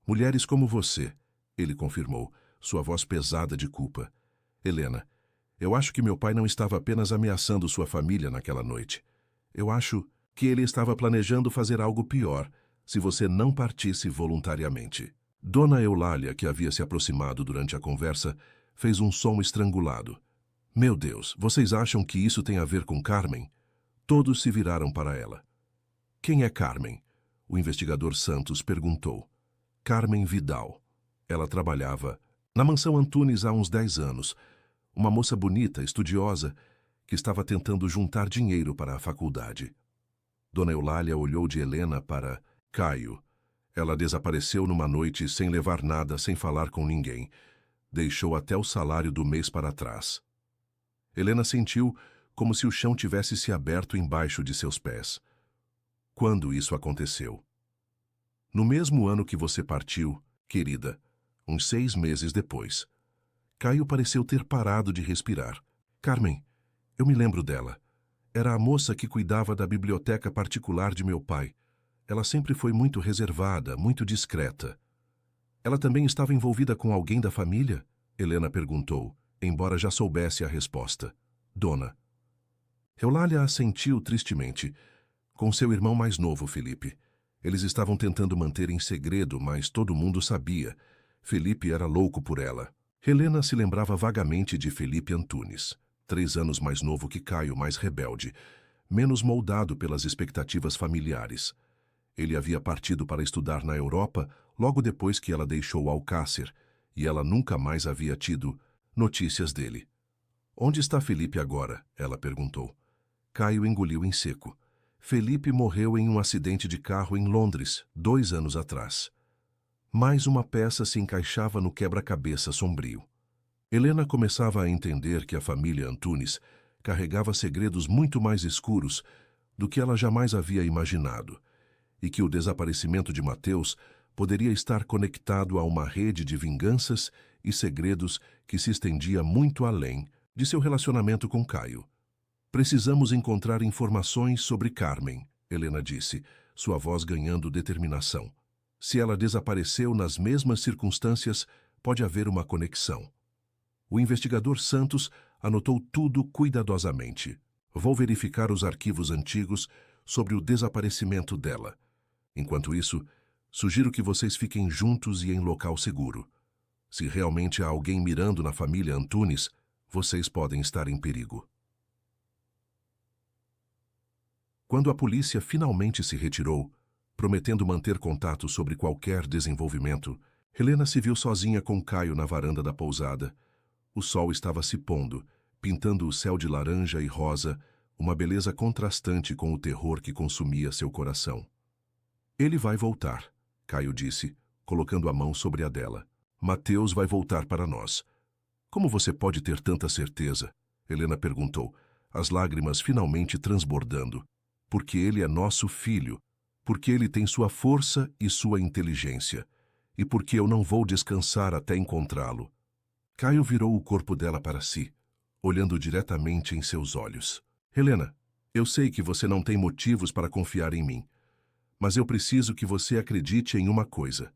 Mulheres como você, ele confirmou, sua voz pesada de culpa. Helena, eu acho que meu pai não estava apenas ameaçando sua família naquela noite. Eu acho que ele estava planejando fazer algo pior, se você não partisse voluntariamente. Dona Eulália, que havia se aproximado durante a conversa, fez um som estrangulado. Meu Deus, vocês acham que isso tem a ver com Carmen? Todos se viraram para ela. Quem é Carmen? O investigador Santos perguntou. Carmen Vidal. Ela trabalhava na mansão Antunes há uns 10 anos. Uma moça bonita, estudiosa, que estava tentando juntar dinheiro para a faculdade. Dona Eulália olhou de Helena para Caio. Ela desapareceu numa noite sem levar nada, sem falar com ninguém. Deixou até o salário do mês para trás. Helena sentiu como se o chão tivesse se aberto embaixo de seus pés. Quando isso aconteceu? No mesmo ano que você partiu, querida, uns 6 meses depois. Caio pareceu ter parado de respirar. Carmen, eu me lembro dela. Era a moça que cuidava da biblioteca particular de meu pai. Ela sempre foi muito reservada, muito discreta. Ela também estava envolvida com alguém da família? Helena perguntou, embora já soubesse a resposta. Dona. Eulália assentiu tristemente. Com seu irmão mais novo, Felipe. Eles estavam tentando manter em segredo, mas todo mundo sabia. Felipe era louco por ela. Helena se lembrava vagamente de Felipe Antunes, 3 anos mais novo que Caio, mais rebelde, menos moldado pelas expectativas familiares. Ele havia partido para estudar na Europa logo depois que ela deixou Alcácer, e ela nunca mais havia tido notícias dele. Onde está Felipe agora? Ela perguntou. Caio engoliu em seco. Felipe morreu em um acidente de carro em Londres, 2 anos atrás. Mais uma peça se encaixava no quebra-cabeça sombrio. Helena começava a entender que a família Antunes carregava segredos muito mais escuros do que ela jamais havia imaginado, e que o desaparecimento de Mateus poderia estar conectado a uma rede de vinganças e segredos que se estendia muito além de seu relacionamento com Caio. Precisamos encontrar informações sobre Carmen, Helena disse, sua voz ganhando determinação. Se ela desapareceu nas mesmas circunstâncias, pode haver uma conexão. O investigador Santos anotou tudo cuidadosamente. Vou verificar os arquivos antigos sobre o desaparecimento dela. Enquanto isso, sugiro que vocês fiquem juntos e em local seguro. Se realmente há alguém mirando na família Antunes, vocês podem estar em perigo. Quando a polícia finalmente se retirou, prometendo manter contato sobre qualquer desenvolvimento, Helena se viu sozinha com Caio na varanda da pousada. O sol estava se pondo, pintando o céu de laranja e rosa, uma beleza contrastante com o terror que consumia seu coração. Ele vai voltar, Caio disse, colocando a mão sobre a dela. Mateus vai voltar para nós. Como você pode ter tanta certeza? Helena perguntou, as lágrimas finalmente transbordando. Porque ele é nosso filho, porque ele tem sua força e sua inteligência, e porque eu não vou descansar até encontrá-lo. Caio virou o corpo dela para si, olhando diretamente em seus olhos. Helena, eu sei que você não tem motivos para confiar em mim, mas eu preciso que você acredite em uma coisa.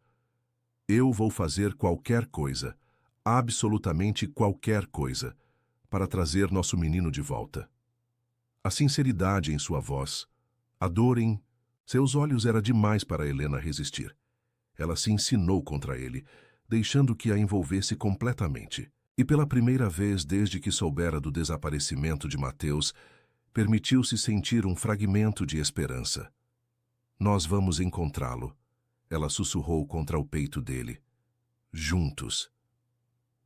Eu vou fazer qualquer coisa, absolutamente qualquer coisa, para trazer nosso menino de volta. A sinceridade em sua voz, a dor em seus olhos era demais para Helena resistir. Ela se ensinou contra ele, deixando que a envolvesse completamente. E pela primeira vez desde que soubera do desaparecimento de Mateus, permitiu-se sentir um fragmento de esperança. Nós vamos encontrá-lo, ela sussurrou contra o peito dele. Juntos.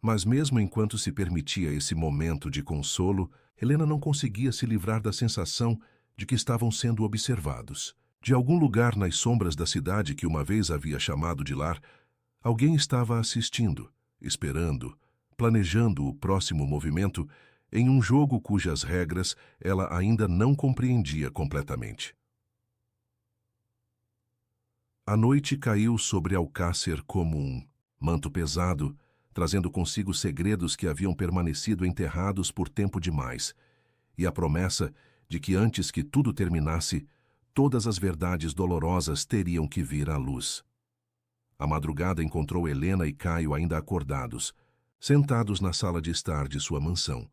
Mas mesmo enquanto se permitia esse momento de consolo, Helena não conseguia se livrar da sensação de que estavam sendo observados. De algum lugar nas sombras da cidade que uma vez havia chamado de lar, alguém estava assistindo, esperando, planejando o próximo movimento em um jogo cujas regras ela ainda não compreendia completamente. A noite caiu sobre Alcácer como um manto pesado, trazendo consigo segredos que haviam permanecido enterrados por tempo demais, e a promessa de que antes que tudo terminasse, todas as verdades dolorosas teriam que vir à luz. A madrugada encontrou Helena e Caio ainda acordados, sentados na sala de estar de sua mansão,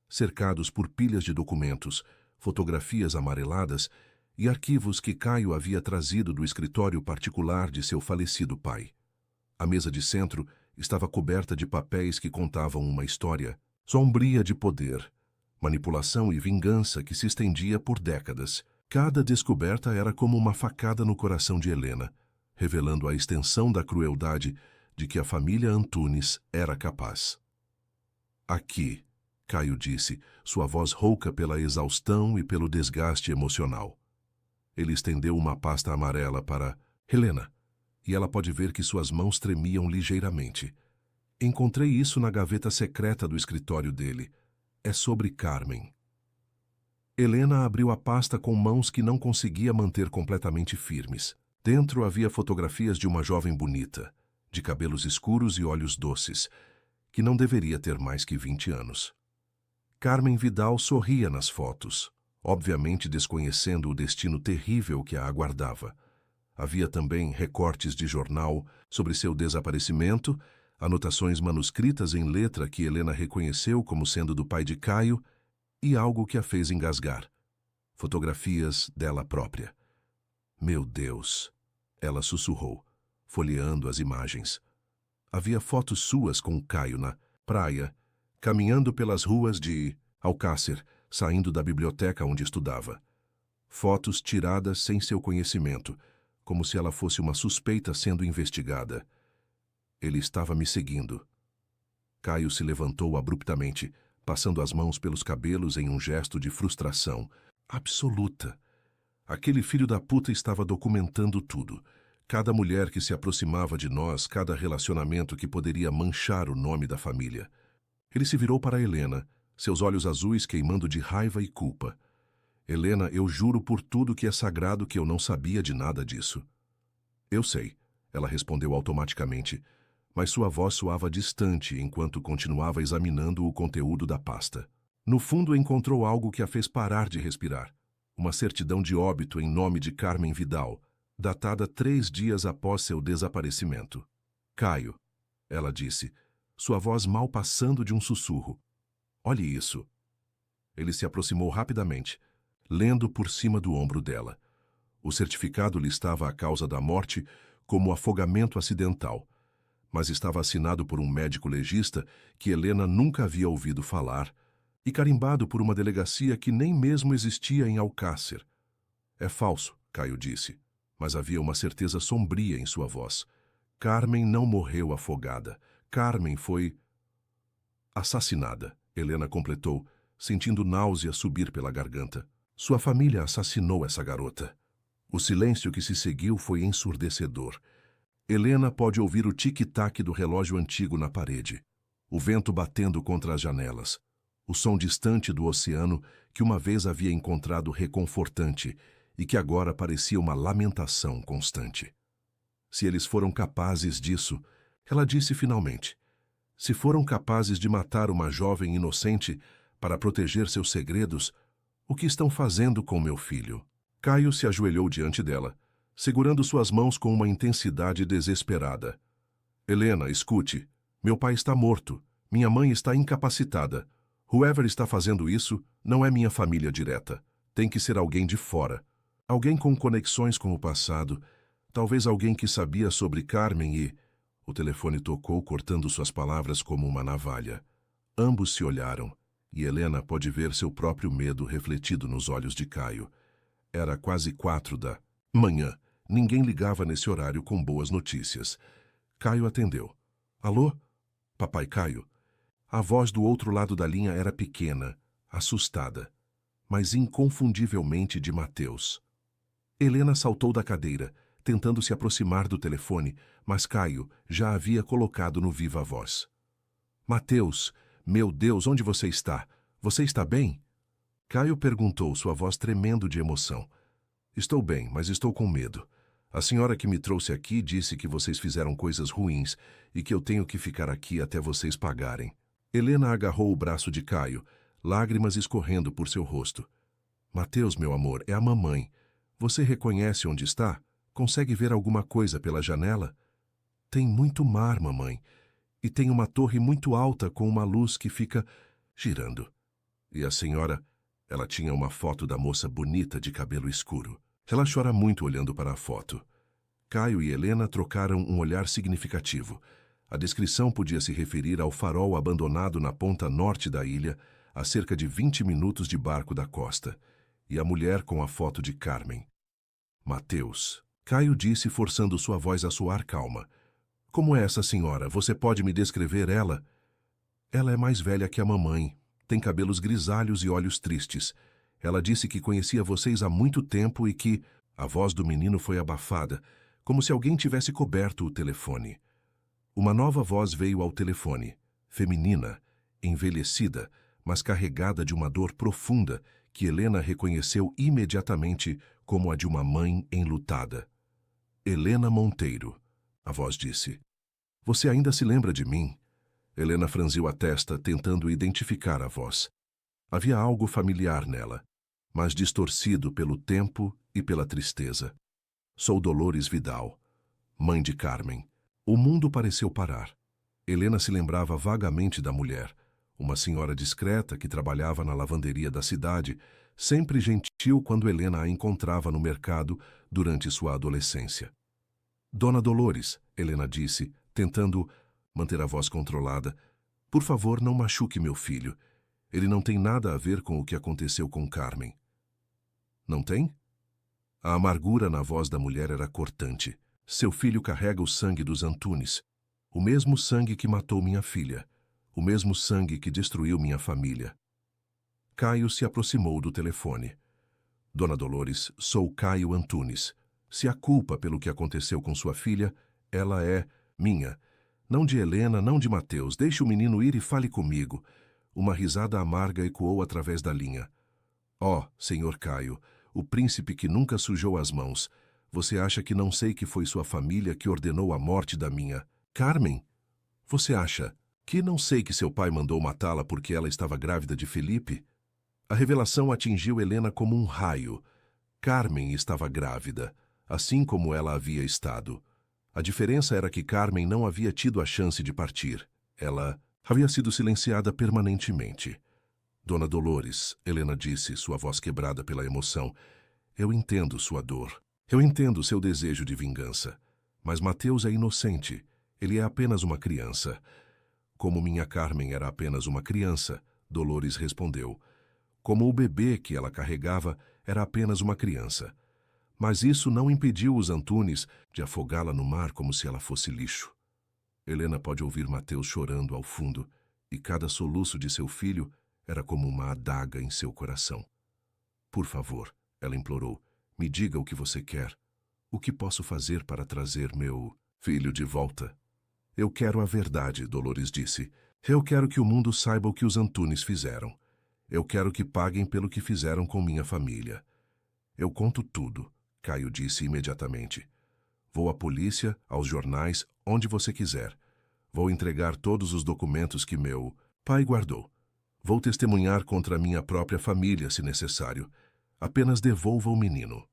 cercados por pilhas de documentos, fotografias amareladas e arquivos que Caio havia trazido do escritório particular de seu falecido pai. A mesa de centro estava coberta de papéis que contavam uma história sombria de poder, manipulação e vingança que se estendia por décadas. Cada descoberta era como uma facada no coração de Helena, revelando a extensão da crueldade de que a família Antunes era capaz. Aqui, Caio disse, sua voz rouca pela exaustão e pelo desgaste emocional. Ele estendeu uma pasta amarela para Helena e ela pode ver que suas mãos tremiam ligeiramente. Encontrei isso na gaveta secreta do escritório dele. É sobre Carmen. Helena abriu a pasta com mãos que não conseguia manter completamente firmes. Dentro havia fotografias de uma jovem bonita, de cabelos escuros e olhos doces, que não deveria ter mais que 20 anos. Carmen Vidal sorria nas fotos, obviamente desconhecendo o destino terrível que a aguardava. Havia também recortes de jornal sobre seu desaparecimento, anotações manuscritas em letra que Helena reconheceu como sendo do pai de Caio e algo que a fez engasgar. Fotografias dela própria. Meu Deus! Ela sussurrou, folheando as imagens. Havia fotos suas com Caio na praia, caminhando pelas ruas de Alcácer, saindo da biblioteca onde estudava. Fotos tiradas sem seu conhecimento, como se ela fosse uma suspeita sendo investigada. Ele estava me seguindo. Caio se levantou abruptamente, passando as mãos pelos cabelos em um gesto de frustração absoluta. Aquele filho da puta estava documentando tudo. Cada mulher que se aproximava de nós, cada relacionamento que poderia manchar o nome da família. Ele se virou para Helena, seus olhos azuis queimando de raiva e culpa. Helena, eu juro por tudo que é sagrado que eu não sabia de nada disso. Eu sei, ela respondeu automaticamente, mas sua voz soava distante enquanto continuava examinando o conteúdo da pasta. No fundo, encontrou algo que a fez parar de respirar. Uma certidão de óbito em nome de Carmen Vidal, datada 3 dias após seu desaparecimento. Caio, ela disse, sua voz mal passando de um sussurro. Olhe isso. Ele se aproximou rapidamente, lendo por cima do ombro dela. O certificado listava a causa da morte como afogamento acidental, mas estava assinado por um médico legista que Helena nunca havia ouvido falar e carimbado por uma delegacia que nem mesmo existia em Alcácer. É falso, Caio disse, mas havia uma certeza sombria em sua voz. Carmen não morreu afogada. Carmen foi assassinada, Helena completou, sentindo náusea subir pela garganta. Sua família assassinou essa garota. O silêncio que se seguiu foi ensurdecedor. Helena pode ouvir o tic-tac do relógio antigo na parede, o vento batendo contra as janelas, o som distante do oceano que uma vez havia encontrado reconfortante e que agora parecia uma lamentação constante. Se eles foram capazes disso, ela disse finalmente, se foram capazes de matar uma jovem inocente para proteger seus segredos, o que estão fazendo com meu filho? Caio se ajoelhou diante dela, segurando suas mãos com uma intensidade desesperada. Helena, escute. Meu pai está morto. Minha mãe está incapacitada. Whoever está fazendo isso não é minha família direta. Tem que ser alguém de fora. Alguém com conexões com o passado. Talvez alguém que sabia sobre Carmen e... O telefone tocou, cortando suas palavras como uma navalha. Ambos se olharam, e Helena pôde ver seu próprio medo refletido nos olhos de Caio. Era quase 4 da manhã. Ninguém ligava nesse horário com boas notícias. Caio atendeu. Alô? Papai Caio? A voz do outro lado da linha era pequena, assustada, mas inconfundivelmente de Mateus. Helena saltou da cadeira, tentando se aproximar do telefone, mas Caio já havia colocado no viva-voz. Mateus, meu Deus, onde você está? Você está bem? Caio perguntou, sua voz tremendo de emoção. Estou bem, mas estou com medo. A senhora que me trouxe aqui disse que vocês fizeram coisas ruins e que eu tenho que ficar aqui até vocês pagarem. Helena agarrou o braço de Caio, lágrimas escorrendo por seu rosto. Mateus, meu amor, é a mamãe. Você reconhece onde está? Consegue ver alguma coisa pela janela? Tem muito mar, mamãe. E tem uma torre muito alta com uma luz que fica girando. E a senhora... Ela tinha uma foto da moça bonita de cabelo escuro. Ela chora muito olhando para a foto. Caio e Helena trocaram um olhar significativo. A descrição podia se referir ao farol abandonado na ponta norte da ilha, a cerca de 20 minutos de barco da costa, e a mulher com a foto de Carmen. Mateus. Caio disse, forçando sua voz a soar calma. Como é essa senhora? Você pode me descrever ela? Ela é mais velha que a mamãe. Tem cabelos grisalhos e olhos tristes. Ela disse que conhecia vocês há muito tempo e que... A voz do menino foi abafada, como se alguém tivesse coberto o telefone. Uma nova voz veio ao telefone, feminina, envelhecida, mas carregada de uma dor profunda que Helena reconheceu imediatamente como a de uma mãe enlutada. Helena Monteiro, a voz disse. Você ainda se lembra de mim? Helena franziu a testa, tentando identificar a voz. Havia algo familiar nela, mas distorcido pelo tempo e pela tristeza. Sou Dolores Vidal, mãe de Carmen. O mundo pareceu parar. Helena se lembrava vagamente da mulher, uma senhora discreta que trabalhava na lavanderia da cidade, sempre gentil quando Helena a encontrava no mercado durante sua adolescência. Dona Dolores, Helena disse, tentando manter a voz controlada, por favor, não machuque meu filho. Ele não tem nada a ver com o que aconteceu com Carmen. Não tem? A amargura na voz da mulher era cortante. Seu filho carrega o sangue dos Antunes, o mesmo sangue que matou minha filha, o mesmo sangue que destruiu minha família. Caio se aproximou do telefone. Dona Dolores, sou Caio Antunes. Se há culpa pelo que aconteceu com sua filha, ela é minha. Não de Helena, não de Mateus. Deixe o menino ir e fale comigo. Uma risada amarga ecoou através da linha. Oh, senhor Caio, o príncipe que nunca sujou as mãos. Você acha que não sei que foi sua família que ordenou a morte da minha Carmen? Você acha que não sei que seu pai mandou matá-la porque ela estava grávida de Felipe? A revelação atingiu Helena como um raio. Carmen estava grávida, assim como ela havia estado. A diferença era que Carmen não havia tido a chance de partir. Ela havia sido silenciada permanentemente. Dona Dolores, Helena disse, sua voz quebrada pela emoção, eu entendo sua dor. Eu entendo seu desejo de vingança. Mas Mateus é inocente. Ele é apenas uma criança. Como minha Carmen era apenas uma criança, Dolores respondeu. Como o bebê que ela carregava era apenas uma criança. Mas isso não impediu os Antunes de afogá-la no mar como se ela fosse lixo. Helena pode ouvir Mateus chorando ao fundo, e cada soluço de seu filho era como uma adaga em seu coração. Por favor, ela implorou, me diga o que você quer. O que posso fazer para trazer meu filho de volta? Eu quero a verdade, Dolores disse. Eu quero que o mundo saiba o que os Antunes fizeram. Eu quero que paguem pelo que fizeram com minha família. Eu conto tudo, Caio disse imediatamente. Vou à polícia, aos jornais, onde você quiser. Vou entregar todos os documentos que meu pai guardou. Vou testemunhar contra minha própria família, se necessário. Apenas devolva o menino.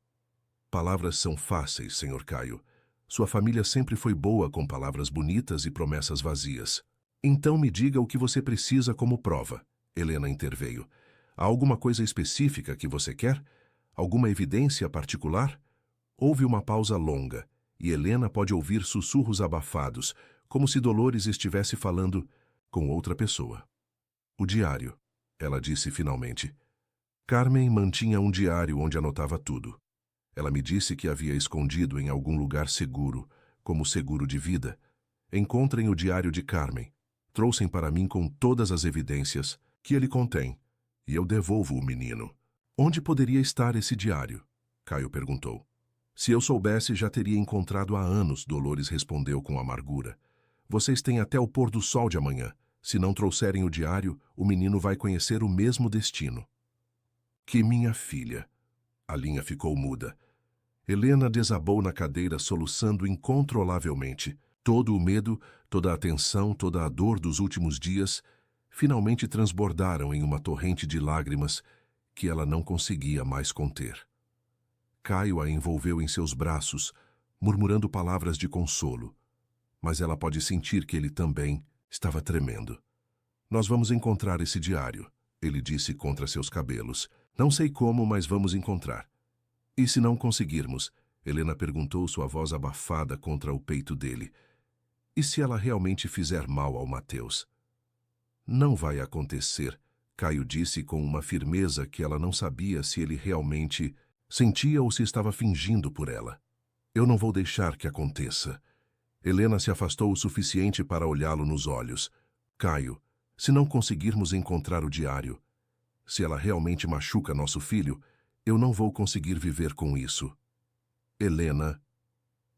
Palavras são fáceis, Sr. Caio. Sua família sempre foi boa com palavras bonitas e promessas vazias. Então me diga o que você precisa como prova. Helena interveio. Há alguma coisa específica que você quer? Alguma evidência particular? Houve uma pausa longa, e Helena pode ouvir sussurros abafados, como se Dolores estivesse falando com outra pessoa. O diário, ela disse finalmente. Carmen mantinha um diário onde anotava tudo. Ela me disse que havia escondido em algum lugar seguro, como seguro de vida. Encontrem o diário de Carmen. Trouxem para mim com todas as evidências que ele contém, e eu devolvo o menino. Onde poderia estar esse diário? Caio perguntou. Se eu soubesse, já teria encontrado há anos, Dolores respondeu com amargura. Vocês têm até o pôr do sol de amanhã. Se não trouxerem o diário, o menino vai conhecer o mesmo destino. Que minha filha. A linha ficou muda. Helena desabou na cadeira, soluçando incontrolavelmente. Todo o medo, toda a tensão, toda a dor dos últimos dias finalmente transbordaram em uma torrente de lágrimas que ela não conseguia mais conter. Caio a envolveu em seus braços, murmurando palavras de consolo, mas ela pode sentir que ele também estava tremendo. Nós vamos encontrar esse diário, ele disse contra seus cabelos. Não sei como, mas vamos encontrar. E se não conseguirmos? Helena perguntou, sua voz abafada contra o peito dele. E se ela realmente fizer mal ao Mateus? Não vai acontecer, Caio disse com uma firmeza que ela não sabia se ele realmente sentia ou se estava fingindo por ela. Eu não vou deixar que aconteça. Helena se afastou o suficiente para olhá-lo nos olhos. Caio, se não conseguirmos encontrar o diário, se ela realmente machuca nosso filho, eu não vou conseguir viver com isso. Helena,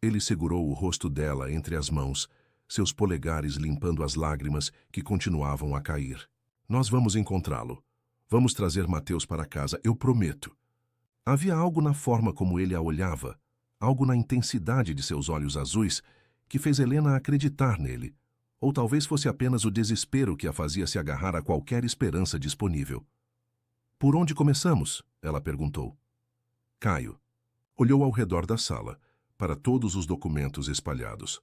Ele segurou o rosto dela entre as mãos, seus polegares limpando as lágrimas que continuavam a cair. Nós vamos encontrá-lo. Vamos trazer Mateus para casa, eu prometo. Havia algo na forma como ele a olhava, algo na intensidade de seus olhos azuis, que fez Helena acreditar nele. Ou talvez fosse apenas o desespero que a fazia se agarrar a qualquer esperança disponível. Por onde começamos? Ela perguntou. Caio. Olhou ao redor da sala, para todos os documentos espalhados.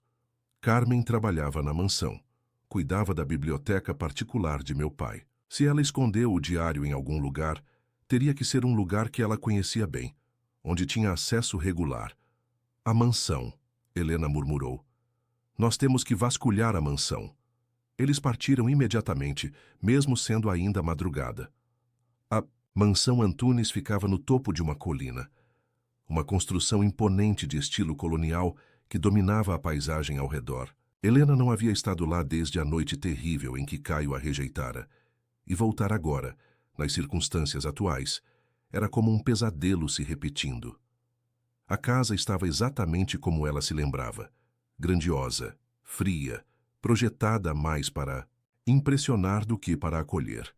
Carmen trabalhava na mansão. Cuidava da biblioteca particular de meu pai. Se ela escondeu o diário em algum lugar, teria que ser um lugar que ela conhecia bem, onde tinha acesso regular. A mansão, Helena murmurou. Nós temos que vasculhar a mansão. Eles partiram imediatamente, mesmo sendo ainda madrugada. A mansão Antunes ficava no topo de uma colina. Uma construção imponente de estilo colonial que dominava a paisagem ao redor. Helena não havia estado lá desde a noite terrível em que Caio a rejeitara. E voltar agora, nas circunstâncias atuais, era como um pesadelo se repetindo. A casa estava exatamente como ela se lembrava. Grandiosa, fria, projetada mais para impressionar do que para acolher.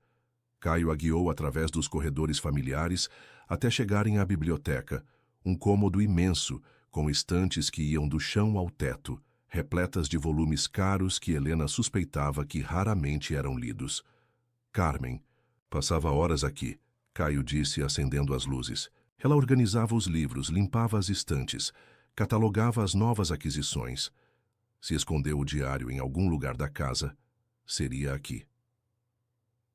Caio a guiou através dos corredores familiares até chegarem à biblioteca, um cômodo imenso, com estantes que iam do chão ao teto, repletas de volumes caros que Helena suspeitava que raramente eram lidos. Carmen passava horas aqui, Caio disse acendendo as luzes. Ela organizava os livros, limpava as estantes, catalogava as novas aquisições. Se escondeu o diário em algum lugar da casa, seria aqui.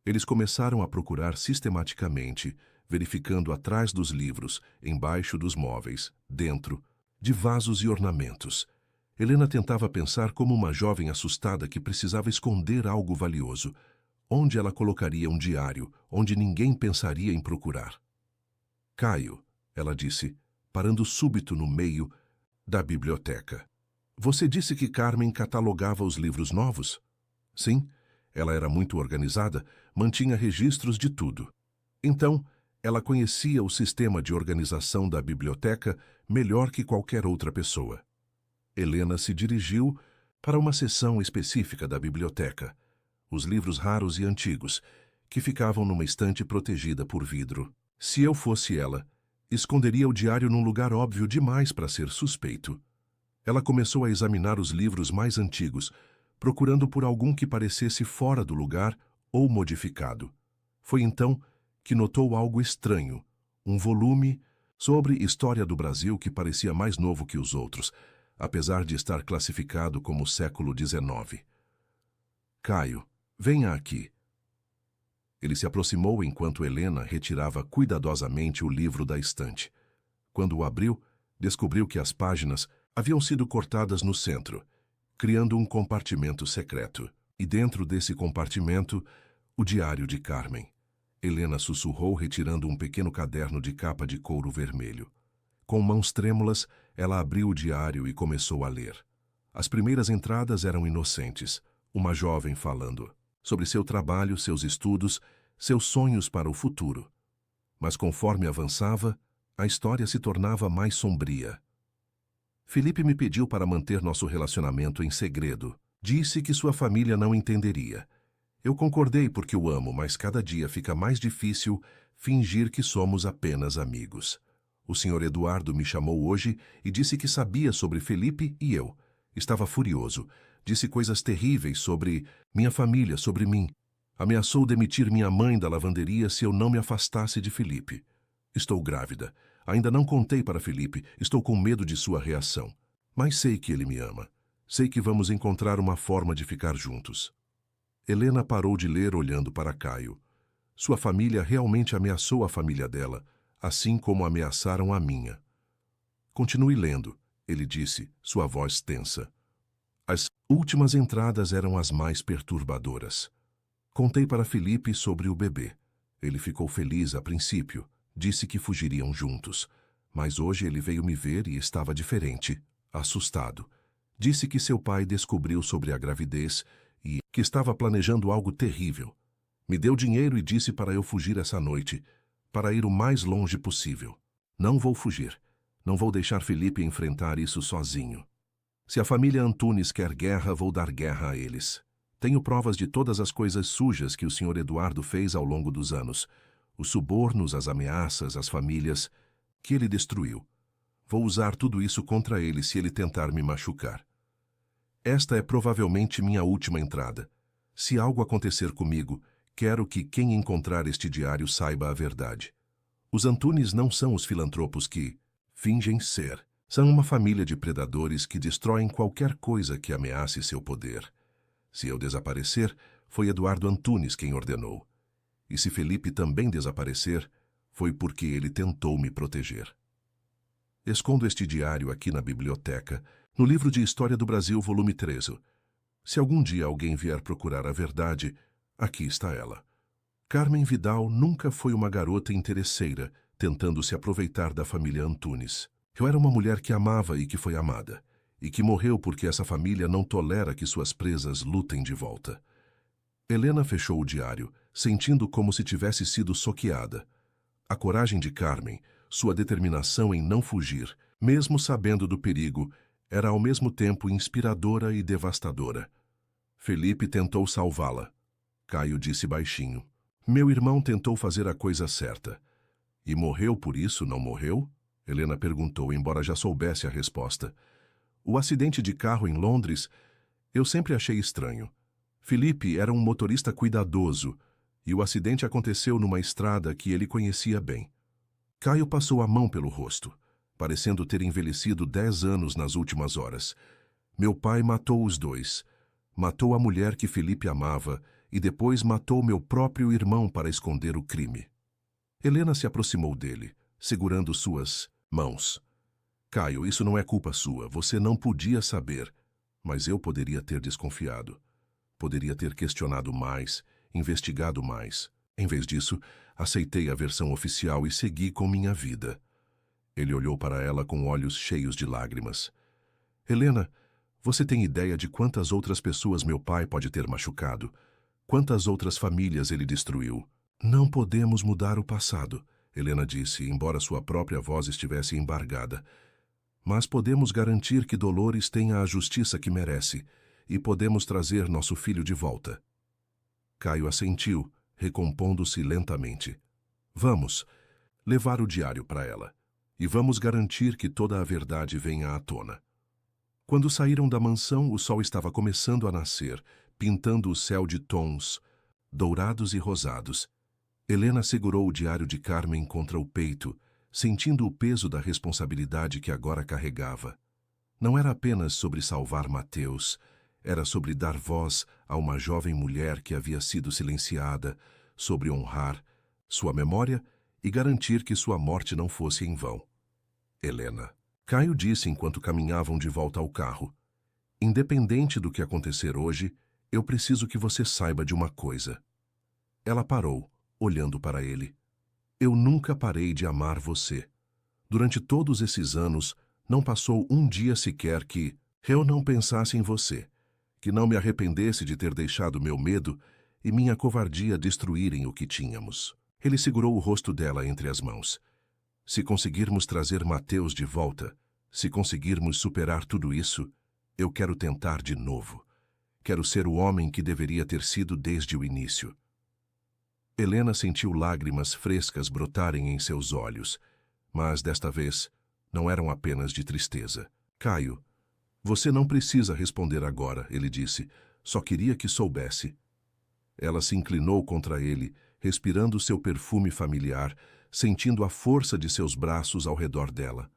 Eles começaram a procurar sistematicamente, verificando atrás dos livros, embaixo dos móveis, dentro, de vasos e ornamentos. Helena tentava pensar como uma jovem assustada que precisava esconder algo valioso. Onde ela colocaria um diário, onde ninguém pensaria em procurar? Caio, ela disse, parando súbito no meio da biblioteca. Você disse que Carmen catalogava os livros novos? Sim, ela era muito organizada, mantinha registros de tudo. Então, ela conhecia o sistema de organização da biblioteca melhor que qualquer outra pessoa. Helena se dirigiu para uma seção específica da biblioteca, os livros raros e antigos, que ficavam numa estante protegida por vidro. Se eu fosse ela, esconderia o diário num lugar óbvio demais para ser suspeito. Ela começou a examinar os livros mais antigos, procurando por algum que parecesse fora do lugar ou modificado. Foi então que notou algo estranho, um volume sobre história do Brasil que parecia mais novo que os outros, apesar de estar classificado como século XIX. Caio, venha aqui. Ele se aproximou enquanto Helena retirava cuidadosamente o livro da estante. Quando o abriu, descobriu que as páginas haviam sido cortadas no centro, criando um compartimento secreto. E dentro desse compartimento, o diário de Carmen. Helena sussurrou, retirando um pequeno caderno de capa de couro vermelho. Com mãos trêmulas, ela abriu o diário e começou a ler. As primeiras entradas eram inocentes. Uma jovem falando sobre seu trabalho, seus estudos, seus sonhos para o futuro. Mas conforme avançava, a história se tornava mais sombria. Felipe me pediu para manter nosso relacionamento em segredo. Disse que sua família não entenderia. Eu concordei porque o amo, mas cada dia fica mais difícil fingir que somos apenas amigos. O Sr. Eduardo me chamou hoje e disse que sabia sobre Felipe e eu. Estava furioso. Disse coisas terríveis sobre minha família, sobre mim. Ameaçou demitir minha mãe da lavanderia se eu não me afastasse de Felipe. Estou grávida. Ainda não contei para Felipe. Estou com medo de sua reação. Mas sei que ele me ama. Sei que vamos encontrar uma forma de ficar juntos. Helena parou de ler olhando para Caio. Sua família realmente ameaçou a família dela, assim como ameaçaram a minha. Continue lendo, ele disse, sua voz tensa. As últimas entradas eram as mais perturbadoras. Contei para Felipe sobre o bebê. Ele ficou feliz a princípio, disse que fugiriam juntos. Mas hoje ele veio me ver e estava diferente, assustado. Disse que seu pai descobriu sobre a gravidez e que estava planejando algo terrível. Me deu dinheiro e disse para eu fugir essa noite, para ir o mais longe possível. Não vou fugir. Não vou deixar Felipe enfrentar isso sozinho. Se a família Antunes quer guerra, vou dar guerra a eles. Tenho provas de todas as coisas sujas que o Sr. Eduardo fez ao longo dos anos. Os subornos, as ameaças, as famílias que ele destruiu. Vou usar tudo isso contra ele se ele tentar me machucar. Esta é provavelmente minha última entrada. Se algo acontecer comigo, quero que quem encontrar este diário saiba a verdade. Os Antunes não são os filantropos que fingem ser. São uma família de predadores que destroem qualquer coisa que ameace seu poder. Se eu desaparecer, foi Eduardo Antunes quem ordenou. E se Felipe também desaparecer, foi porque ele tentou me proteger. Escondo este diário aqui na biblioteca, no livro de História do Brasil, volume 13. Se algum dia alguém vier procurar a verdade, aqui está ela. Carmen Vidal nunca foi uma garota interesseira, tentando se aproveitar da família Antunes. Eu era uma mulher que amava e que foi amada, e que morreu porque essa família não tolera que suas presas lutem de volta. Helena fechou o diário, sentindo como se tivesse sido soqueada. A coragem de Carmen, sua determinação em não fugir, mesmo sabendo do perigo, era ao mesmo tempo inspiradora e devastadora. Felipe tentou salvá-la. Caio disse baixinho. Meu irmão tentou fazer a coisa certa. E morreu por isso, não morreu? Helena perguntou, embora já soubesse a resposta. O acidente de carro em Londres, eu sempre achei estranho. Felipe era um motorista cuidadoso, e o acidente aconteceu numa estrada que ele conhecia bem. Caio passou a mão pelo rosto, parecendo ter envelhecido 10 anos nas últimas horas. Meu pai matou os dois. Matou a mulher que Felipe amava e depois matou meu próprio irmão para esconder o crime. Helena se aproximou dele, segurando suas mãos. Caio, isso não é culpa sua. Você não podia saber. Mas eu poderia ter desconfiado. Poderia ter questionado mais, investigado mais. Em vez disso, aceitei a versão oficial e segui com minha vida. Ele olhou para ela com olhos cheios de lágrimas. Helena, você tem ideia de quantas outras pessoas meu pai pode ter machucado? Quantas outras famílias ele destruiu? Não podemos mudar o passado, Helena disse, embora sua própria voz estivesse embargada. Mas podemos garantir que Dolores tenha a justiça que merece e podemos trazer nosso filho de volta. Caio assentiu, recompondo-se lentamente. Vamos levar o diário para ela e vamos garantir que toda a verdade venha à tona. Quando saíram da mansão, o sol estava começando a nascer, pintando o céu de tons dourados e rosados. Helena segurou o diário de Carmen contra o peito, sentindo o peso da responsabilidade que agora carregava. Não era apenas sobre salvar Mateus, era sobre dar voz a uma jovem mulher que havia sido silenciada, sobre honrar sua memória e garantir que sua morte não fosse em vão. Helena. Caio disse enquanto caminhavam de volta ao carro. Independente do que acontecer hoje, eu preciso que você saiba de uma coisa. Ela parou, olhando para ele. Eu nunca parei de amar você. Durante todos esses anos, não passou um dia sequer que eu não pensasse em você, que não me arrependesse de ter deixado meu medo e minha covardia destruírem o que tínhamos. Ele segurou o rosto dela entre as mãos. Se conseguirmos trazer Mateus de volta, se conseguirmos superar tudo isso, eu quero tentar de novo. Quero ser o homem que deveria ter sido desde o início. Helena sentiu lágrimas frescas brotarem em seus olhos, mas desta vez não eram apenas de tristeza. Caio, você não precisa responder agora, ele disse. Só queria que soubesse. Ela se inclinou contra ele, respirando seu perfume familiar, sentindo a força de seus braços ao redor dela.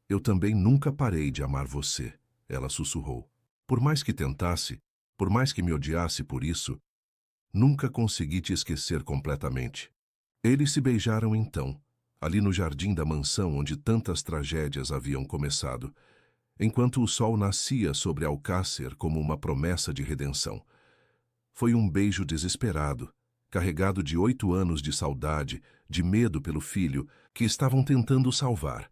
Eu também nunca parei de amar você, ela sussurrou. Por mais que tentasse, por mais que me odiasse por isso, nunca consegui te esquecer completamente. Eles se beijaram então, ali no jardim da mansão onde tantas tragédias haviam começado, enquanto o sol nascia sobre Alcácer como uma promessa de redenção. Foi um beijo desesperado, carregado de 8 anos de saudade, de medo pelo filho, que estavam tentando salvar,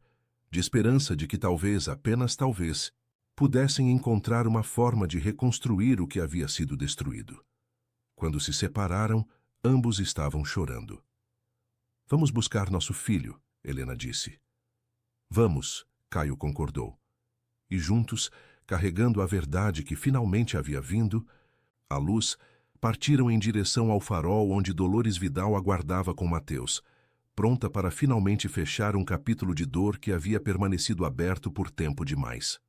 de esperança de que talvez, apenas talvez, pudessem encontrar uma forma de reconstruir o que havia sido destruído. Quando se separaram, ambos estavam chorando. Vamos buscar nosso filho, Helena disse. Vamos, Caio concordou. E juntos, carregando a verdade que finalmente havia vindo, a luz, partiram em direção ao farol onde Dolores Vidal aguardava com Mateus, pronta para finalmente fechar um capítulo de dor que havia permanecido aberto por tempo demais.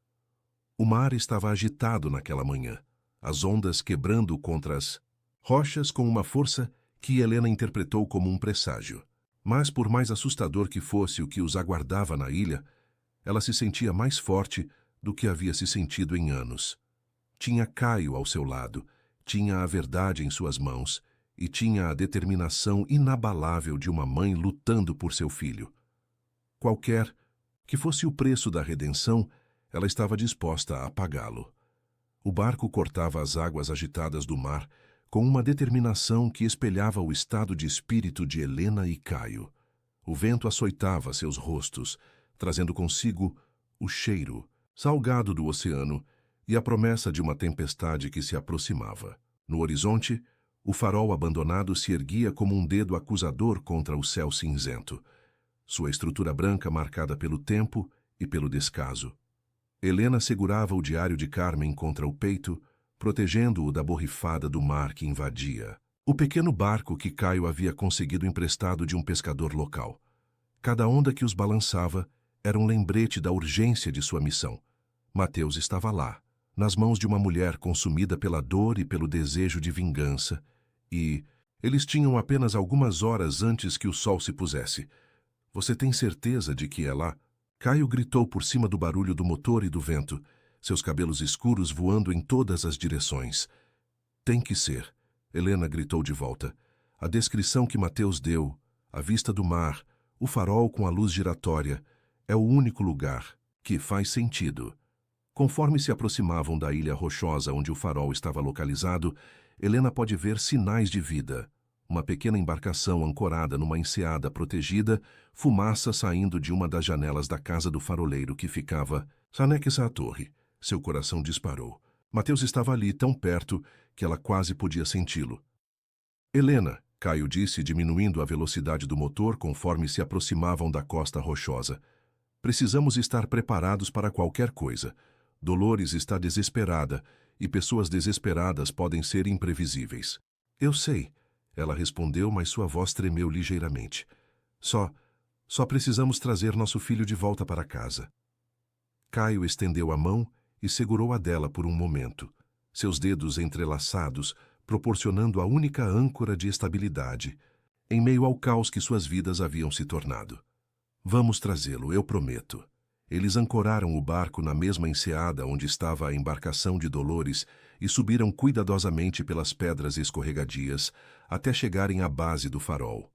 O mar estava agitado naquela manhã, as ondas quebrando contra as rochas com uma força que Helena interpretou como um presságio. Mas, por mais assustador que fosse o que os aguardava na ilha, ela se sentia mais forte do que havia se sentido em anos. Tinha Caio ao seu lado, tinha a verdade em suas mãos e tinha a determinação inabalável de uma mãe lutando por seu filho. Qualquer que fosse o preço da redenção, ela estava disposta a pagá-lo. O barco cortava as águas agitadas do mar com uma determinação que espelhava o estado de espírito de Helena e Caio. O vento açoitava seus rostos, trazendo consigo o cheiro salgado do oceano e a promessa de uma tempestade que se aproximava. No horizonte, o farol abandonado se erguia como um dedo acusador contra o céu cinzento, sua estrutura branca marcada pelo tempo e pelo descaso. Helena segurava o diário de Carmen contra o peito, protegendo-o da borrifada do mar que invadia. O pequeno barco que Caio havia conseguido emprestado de um pescador local. Cada onda que os balançava era um lembrete da urgência de sua missão. Mateus estava lá, nas mãos de uma mulher consumida pela dor e pelo desejo de vingança, e eles tinham apenas algumas horas antes que o sol se pusesse. Você tem certeza de que é lá? Caio gritou por cima do barulho do motor e do vento, seus cabelos escuros voando em todas as direções. Tem que ser, Helena gritou de volta. A descrição que Mateus deu, a vista do mar, o farol com a luz giratória, é o único lugar que faz sentido. Conforme se aproximavam da ilha rochosa onde o farol estava localizado, Helena pode ver sinais de vida. Uma pequena embarcação ancorada numa enseada protegida, fumaça saindo de uma das janelas da casa do faroleiro que ficava anexa à torre. Seu coração disparou. Mateus estava ali, tão perto, que ela quase podia senti-lo. Helena, Caio disse, diminuindo a velocidade do motor conforme se aproximavam da costa rochosa. Precisamos estar preparados para qualquer coisa. Dolores está desesperada, e pessoas desesperadas podem ser imprevisíveis. Eu sei, ela respondeu, mas sua voz tremeu ligeiramente. Só precisamos trazer nosso filho de volta para casa. Caio estendeu a mão e segurou a dela por um momento, seus dedos entrelaçados, proporcionando a única âncora de estabilidade, em meio ao caos que suas vidas haviam se tornado. Vamos trazê-lo, eu prometo. Eles ancoraram o barco na mesma enseada onde estava a embarcação de Dolores e subiram cuidadosamente pelas pedras escorregadias até chegarem à base do farol.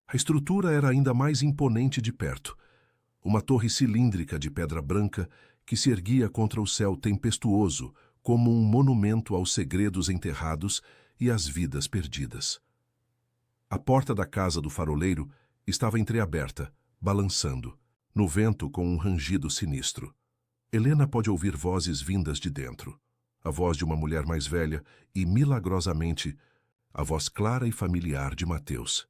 A estrutura era ainda mais imponente de perto. Uma torre cilíndrica de pedra branca que se erguia contra o céu tempestuoso como um monumento aos segredos enterrados e às vidas perdidas. A porta da casa do faroleiro estava entreaberta, balançando, no vento com um rangido sinistro. Helena pode ouvir vozes vindas de dentro. A voz de uma mulher mais velha e, milagrosamente, a voz clara e familiar de Mateus.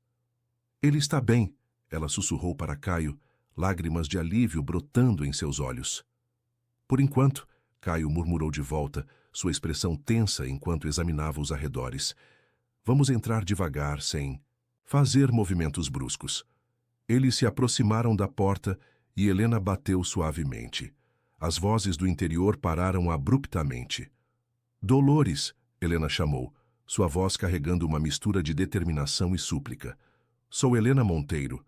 Ele está bem, ela sussurrou para Caio, lágrimas de alívio brotando em seus olhos. Por enquanto, Caio murmurou de volta, sua expressão tensa enquanto examinava os arredores. Vamos entrar devagar, sem fazer movimentos bruscos. Eles se aproximaram da porta e Helena bateu suavemente. As vozes do interior pararam abruptamente. Dolores, Helena chamou, sua voz carregando uma mistura de determinação e súplica. Sou Helena Monteiro.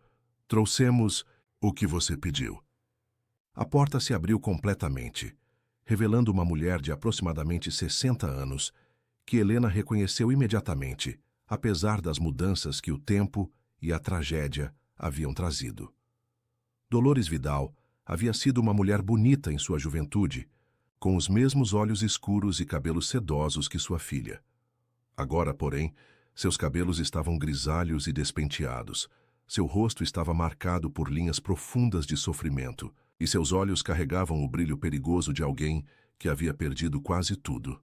Trouxemos o que você pediu. A porta se abriu completamente, revelando uma mulher de aproximadamente 60 anos, que Helena reconheceu imediatamente, apesar das mudanças que o tempo e a tragédia haviam trazido. Dolores Vidal havia sido uma mulher bonita em sua juventude, com os mesmos olhos escuros e cabelos sedosos que sua filha. Agora, porém, seus cabelos estavam grisalhos e despenteados, seu rosto estava marcado por linhas profundas de sofrimento, e seus olhos carregavam o brilho perigoso de alguém que havia perdido quase tudo.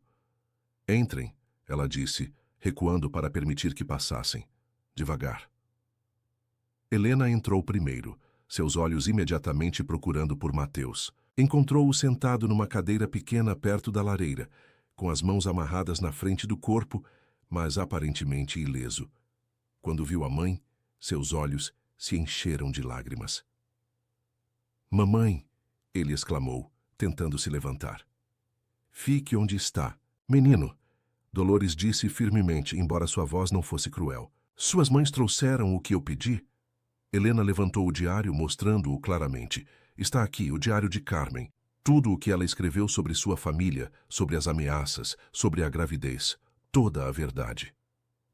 Entrem, ela disse, recuando para permitir que passassem. Devagar. Helena entrou primeiro, seus olhos imediatamente procurando por Mateus. Encontrou-o sentado numa cadeira pequena perto da lareira, com as mãos amarradas na frente do corpo, mas aparentemente ileso. Quando viu a mãe, seus olhos se encheram de lágrimas. "Mamãe!" ele exclamou, tentando se levantar. "Fique onde está, menino", Dolores disse firmemente, embora sua voz não fosse cruel. "Suas mães trouxeram o que eu pedi?" Helena levantou o diário, mostrando-o claramente. "Está aqui, o diário de Carmen. Tudo o que ela escreveu sobre sua família, sobre as ameaças, sobre a gravidez. Toda a verdade."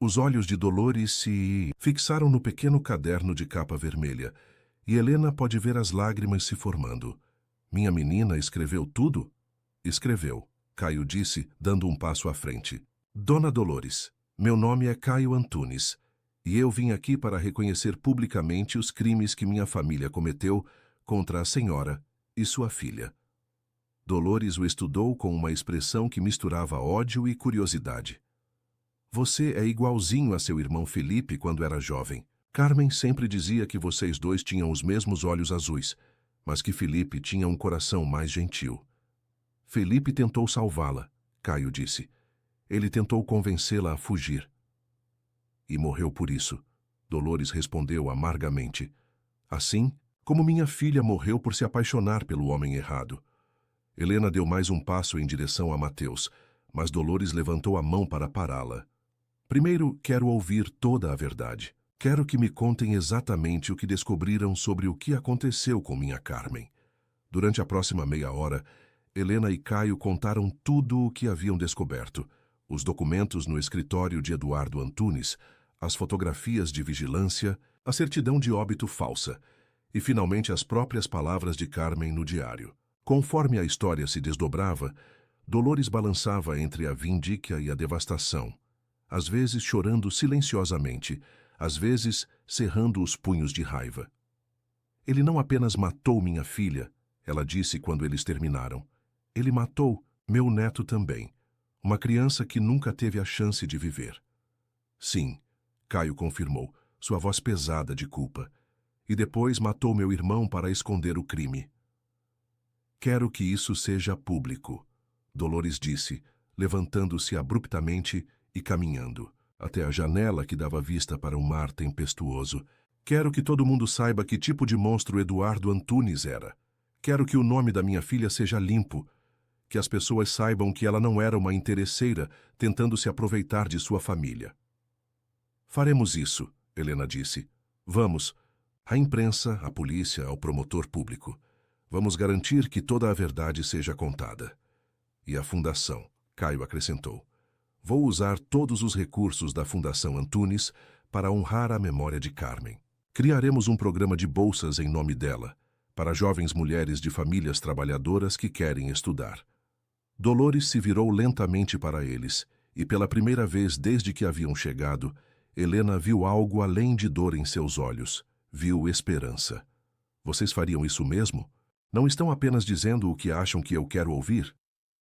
Os olhos de Dolores se fixaram no pequeno caderno de capa vermelha, e Helena pode ver as lágrimas se formando. "Minha menina escreveu tudo?" "Escreveu", Caio disse, dando um passo à frente. "Dona Dolores, meu nome é Caio Antunes, e eu vim aqui para reconhecer publicamente os crimes que minha família cometeu contra a senhora e sua filha." Dolores o estudou com uma expressão que misturava ódio e curiosidade. "Você é igualzinho a seu irmão Felipe quando era jovem. Carmen sempre dizia que vocês dois tinham os mesmos olhos azuis, mas que Felipe tinha um coração mais gentil." "Felipe tentou salvá-la", Caio disse. "Ele tentou convencê-la a fugir." "E morreu por isso", Dolores respondeu amargamente. "Assim como minha filha morreu por se apaixonar pelo homem errado." Helena deu mais um passo em direção a Mateus, mas Dolores levantou a mão para pará-la. "Primeiro, quero ouvir toda a verdade. Quero que me contem exatamente o que descobriram sobre o que aconteceu com minha Carmen." Durante a próxima meia hora, Helena e Caio contaram tudo o que haviam descoberto: os documentos no escritório de Eduardo Antunes, as fotografias de vigilância, a certidão de óbito falsa e, finalmente, as próprias palavras de Carmen no diário. Conforme a história se desdobrava, Dolores balançava entre a vindicta e a devastação, às vezes chorando silenciosamente, às vezes cerrando os punhos de raiva. "Ele não apenas matou minha filha", ela disse quando eles terminaram. "Ele matou meu neto também, uma criança que nunca teve a chance de viver." "Sim", Caio confirmou, sua voz pesada de culpa. "E depois matou meu irmão para esconder o crime." "Quero que isso seja público", Dolores disse, levantando-se abruptamente e caminhando até a janela que dava vista para um mar tempestuoso. "Quero que todo mundo saiba que tipo de monstro Eduardo Antunes era. Quero que o nome da minha filha seja limpo, que as pessoas saibam que ela não era uma interesseira tentando se aproveitar de sua família." "Faremos isso", Helena disse. "Vamos. A imprensa, a polícia, ao promotor público. Vamos garantir que toda a verdade seja contada." "E a fundação", Caio acrescentou. "Vou usar todos os recursos da Fundação Antunes para honrar a memória de Carmen. Criaremos um programa de bolsas em nome dela, para jovens mulheres de famílias trabalhadoras que querem estudar." Dolores se virou lentamente para eles, e pela primeira vez desde que haviam chegado, Helena viu algo além de dor em seus olhos. Viu esperança. "Vocês fariam isso mesmo? Não estão apenas dizendo o que acham que eu quero ouvir?"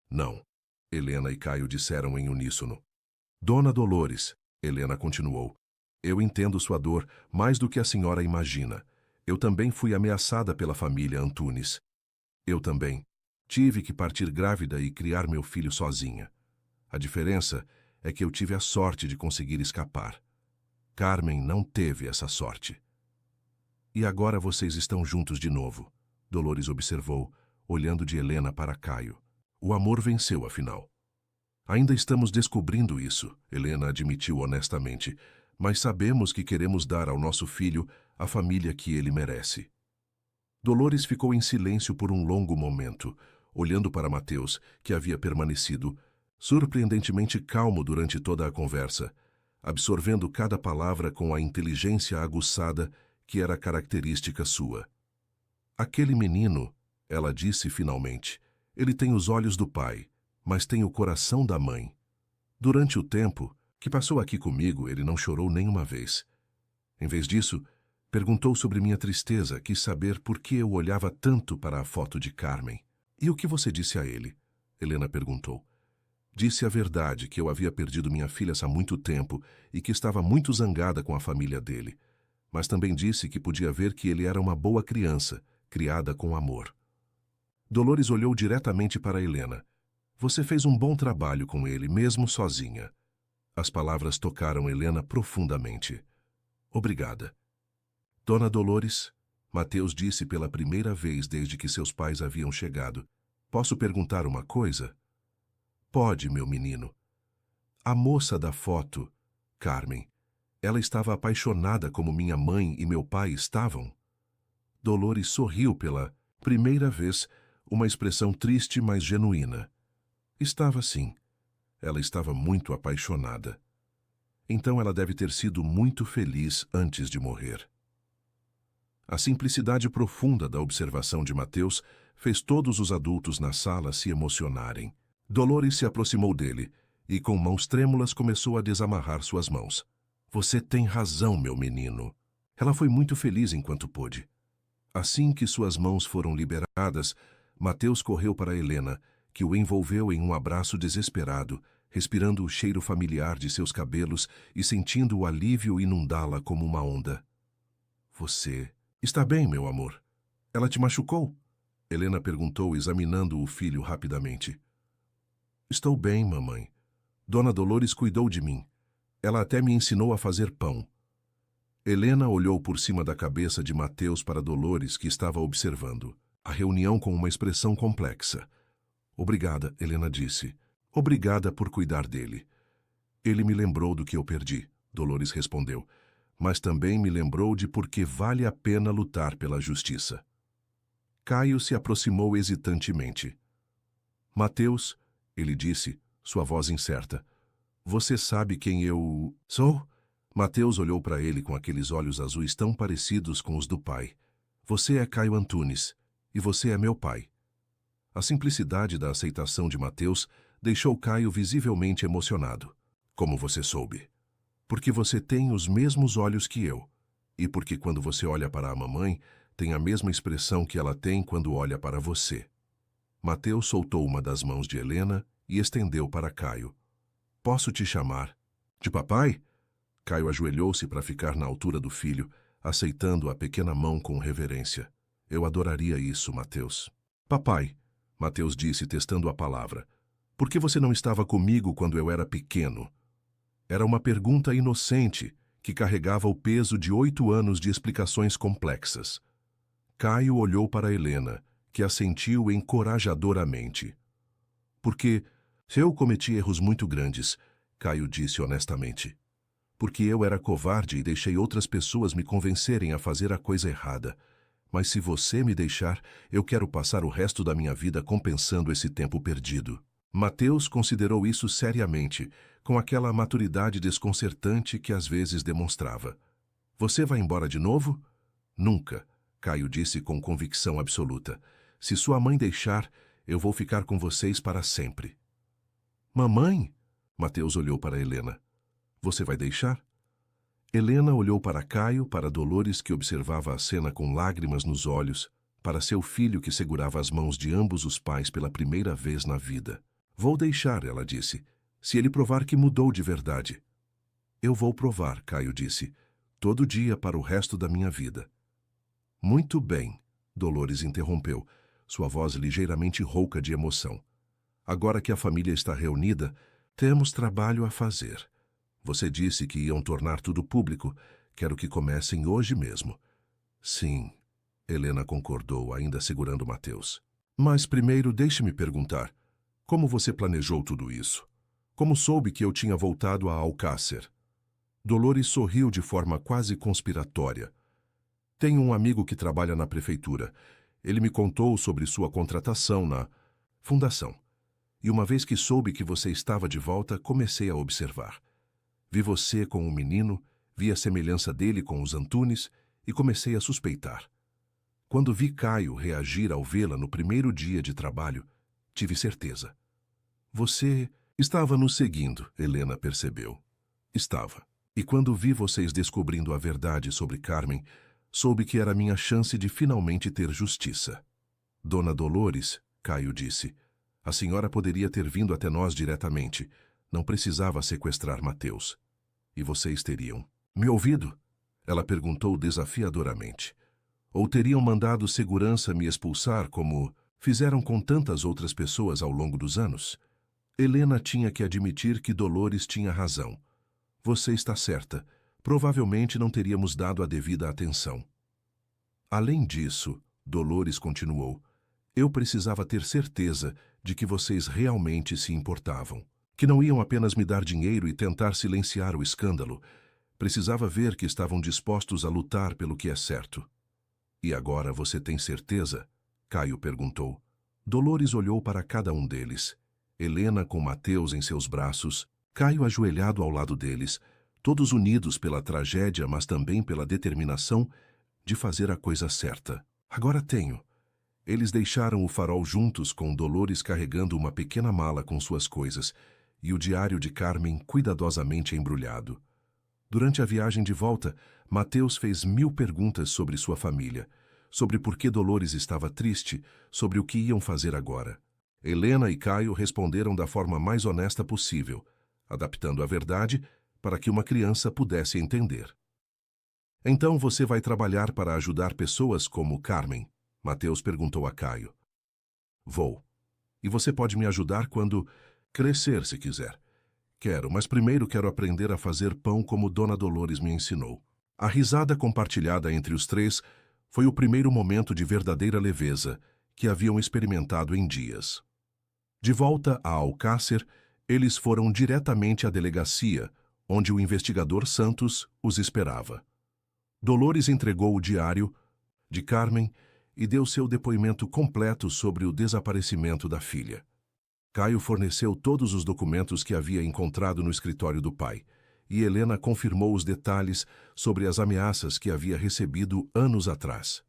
"Não", Helena e Caio disseram em uníssono. "Dona Dolores", Helena continuou, "eu entendo sua dor mais do que a senhora imagina. Eu também fui ameaçada pela família Antunes. Eu também. Tive que partir grávida e criar meu filho sozinha. A diferença é que eu tive a sorte de conseguir escapar. Carmen não teve essa sorte." "E agora vocês estão juntos de novo", Dolores observou, olhando de Helena para Caio. "O amor venceu, afinal." "Ainda estamos descobrindo isso", Helena admitiu honestamente, "mas sabemos que queremos dar ao nosso filho a família que ele merece." Dolores ficou em silêncio por um longo momento, olhando para Mateus, que havia permanecido surpreendentemente calmo durante toda a conversa, absorvendo cada palavra com a inteligência aguçada que era característica sua. "Aquele menino", ela disse finalmente, "ele tem os olhos do pai, mas tem o coração da mãe. Durante o tempo que passou aqui comigo, ele não chorou nenhuma vez. Em vez disso, perguntou sobre minha tristeza, quis saber por que eu olhava tanto para a foto de Carmen." "E o que você disse a ele?" Helena perguntou. "Disse a verdade, que eu havia perdido minha filha há muito tempo e que estava muito zangada com a família dele. mas também disse que podia ver que ele era uma boa criança, criada com amor. Dolores olhou diretamente para Helena. Você fez um bom trabalho com ele, mesmo sozinha. As palavras tocaram Helena profundamente. Obrigada. Dona Dolores, Mateus disse pela primeira vez desde que seus pais haviam chegado. Posso perguntar uma coisa? Pode, meu menino. A moça da foto, Carmen, ela estava apaixonada como minha mãe e meu pai estavam? Dolores sorriu pela primeira vez, uma expressão triste, mas genuína. Estava sim. Ela estava muito apaixonada. Então ela deve ter sido muito feliz antes de morrer. A simplicidade profunda da observação de Mateus fez todos os adultos na sala se emocionarem. Dolores se aproximou dele e, com mãos trêmulas, começou a desamarrar suas mãos. Você tem razão, meu menino. Ela foi muito feliz enquanto pôde. Assim que suas mãos foram liberadas, Mateus correu para Helena, que o envolveu em um abraço desesperado, respirando o cheiro familiar de seus cabelos e sentindo o alívio inundá-la como uma onda. Você está bem, meu amor? Ela te machucou? Helena perguntou, examinando o filho rapidamente. Estou bem, mamãe. Dona Dolores cuidou de mim. Ela até me ensinou a fazer pão. Helena olhou por cima da cabeça de Mateus para Dolores, que estava observando a reunião com uma expressão complexa. Obrigada, Helena disse. Obrigada por cuidar dele. Ele me lembrou do que eu perdi, Dolores respondeu, mas também me lembrou de por que vale a pena lutar pela justiça. Caio se aproximou hesitantemente. Mateus, ele disse, sua voz incerta. Você sabe quem eu sou? Mateus olhou para ele com aqueles olhos azuis tão parecidos com os do pai. Você é Caio Antunes, e você é meu pai. A simplicidade da aceitação de Mateus deixou Caio visivelmente emocionado. Como você soube? Porque você tem os mesmos olhos que eu, e porque quando você olha para a mamãe, tem a mesma expressão que ela tem quando olha para você. Mateus soltou uma das mãos de Helena e estendeu para Caio. Posso te chamar de papai? Caio ajoelhou-se para ficar na altura do filho, aceitando a pequena mão com reverência. Eu adoraria isso, Mateus. Papai, Mateus disse, testando a palavra. Por que você não estava comigo quando eu era pequeno? Era uma pergunta inocente que carregava o peso de 8 anos de explicações complexas. Caio olhou para Helena, que assentiu encorajadoramente. Porque eu cometi erros muito grandes, Caio disse honestamente. Porque eu era covarde e deixei outras pessoas me convencerem a fazer a coisa errada. Mas se você me deixar, eu quero passar o resto da minha vida compensando esse tempo perdido. Mateus considerou isso seriamente, com aquela maturidade desconcertante que às vezes demonstrava. Você vai embora de novo? Nunca, Caio disse com convicção absoluta. Se sua mãe deixar, eu vou ficar com vocês para sempre. Mamãe? Mateus olhou para Helena. Você vai deixar? Helena olhou para Caio, para Dolores, que observava a cena com lágrimas nos olhos, para seu filho, que segurava as mãos de ambos os pais pela primeira vez na vida. Vou deixar, ela disse, se ele provar que mudou de verdade. Eu vou provar, Caio disse, todo dia para o resto da minha vida. Muito bem, Dolores interrompeu, sua voz ligeiramente rouca de emoção. Agora que a família está reunida, temos trabalho a fazer. Você disse que iam tornar tudo público. Quero que comecem hoje mesmo. Sim, Helena concordou, ainda segurando Mateus. Mas primeiro deixe-me perguntar, como você planejou tudo isso? Como soube que eu tinha voltado a Alcácer? Dolores sorriu de forma quase conspiratória. Tenho um amigo que trabalha na prefeitura. Ele me contou sobre sua contratação na fundação. E uma vez que soube que você estava de volta, comecei a observar. Vi você com o menino, vi a semelhança dele com os Antunes e comecei a suspeitar. Quando vi Caio reagir ao vê-la no primeiro dia de trabalho, tive certeza. Você estava nos seguindo, Helena percebeu. Estava. E quando vi vocês descobrindo a verdade sobre Carmen, soube que era minha chance de finalmente ter justiça. Dona Dolores, Caio disse, a senhora poderia ter vindo até nós diretamente. Não precisava sequestrar Mateus. E vocês teriam me ouvido? Ela perguntou desafiadoramente. Ou teriam mandado segurança me expulsar como fizeram com tantas outras pessoas ao longo dos anos? Helena tinha que admitir que Dolores tinha razão. Você está certa. Provavelmente não teríamos dado a devida atenção. Além disso, Dolores continuou, eu precisava ter certeza de que vocês realmente se importavam. Que não iam apenas me dar dinheiro e tentar silenciar o escândalo. Precisava ver que estavam dispostos a lutar pelo que é certo. E agora você tem certeza? Caio perguntou. Dolores olhou para cada um deles. Helena com Mateus em seus braços, Caio ajoelhado ao lado deles, todos unidos pela tragédia, mas também pela determinação de fazer a coisa certa. Agora tenho. Eles deixaram o farol juntos com Dolores carregando uma pequena mala com suas coisas e o diário de Carmen cuidadosamente embrulhado. Durante a viagem de volta, Mateus fez 1000 perguntas sobre sua família, sobre por que Dolores estava triste, sobre o que iam fazer agora. Helena e Caio responderam da forma mais honesta possível, adaptando a verdade para que uma criança pudesse entender. Então você vai trabalhar para ajudar pessoas como Carmen? Mateus perguntou a Caio. Vou. E você pode me ajudar quando crescer, se quiser. Quero, mas primeiro quero aprender a fazer pão como Dona Dolores me ensinou. A risada compartilhada entre os três foi o primeiro momento de verdadeira leveza que haviam experimentado em dias. De volta a Alcácer, eles foram diretamente à delegacia, onde o investigador Santos os esperava. Dolores entregou o diário de Carmen e deu seu depoimento completo sobre o desaparecimento da filha. Caio forneceu todos os documentos que havia encontrado no escritório do pai, e Helena confirmou os detalhes sobre as ameaças que havia recebido anos atrás.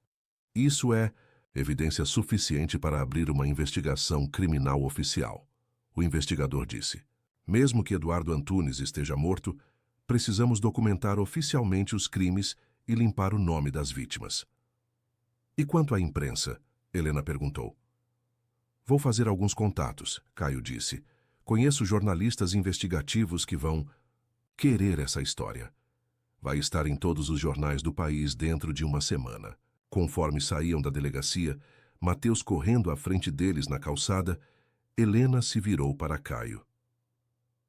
Isso é evidência suficiente para abrir uma investigação criminal oficial, o investigador disse. Mesmo que Eduardo Antunes esteja morto, precisamos documentar oficialmente os crimes e limpar o nome das vítimas. E quanto à imprensa? Helena perguntou. Vou fazer alguns contatos, Caio disse. Conheço jornalistas investigativos que vão querer essa história. Vai estar em todos os jornais do país dentro de uma semana. Conforme saíam da delegacia, Mateus correndo à frente deles na calçada, Helena se virou para Caio.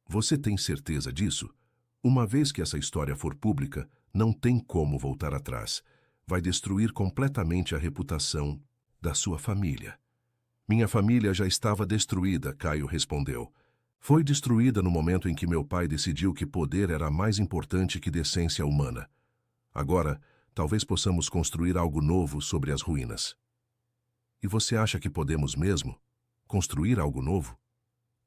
Você tem certeza disso? Uma vez que essa história for pública, não tem como voltar atrás. Vai destruir completamente a reputação da sua família. Minha família já estava destruída, Caio respondeu. Foi destruída no momento em que meu pai decidiu que poder era mais importante que decência humana. Agora, talvez possamos construir algo novo sobre as ruínas. E você acha que podemos mesmo construir algo novo?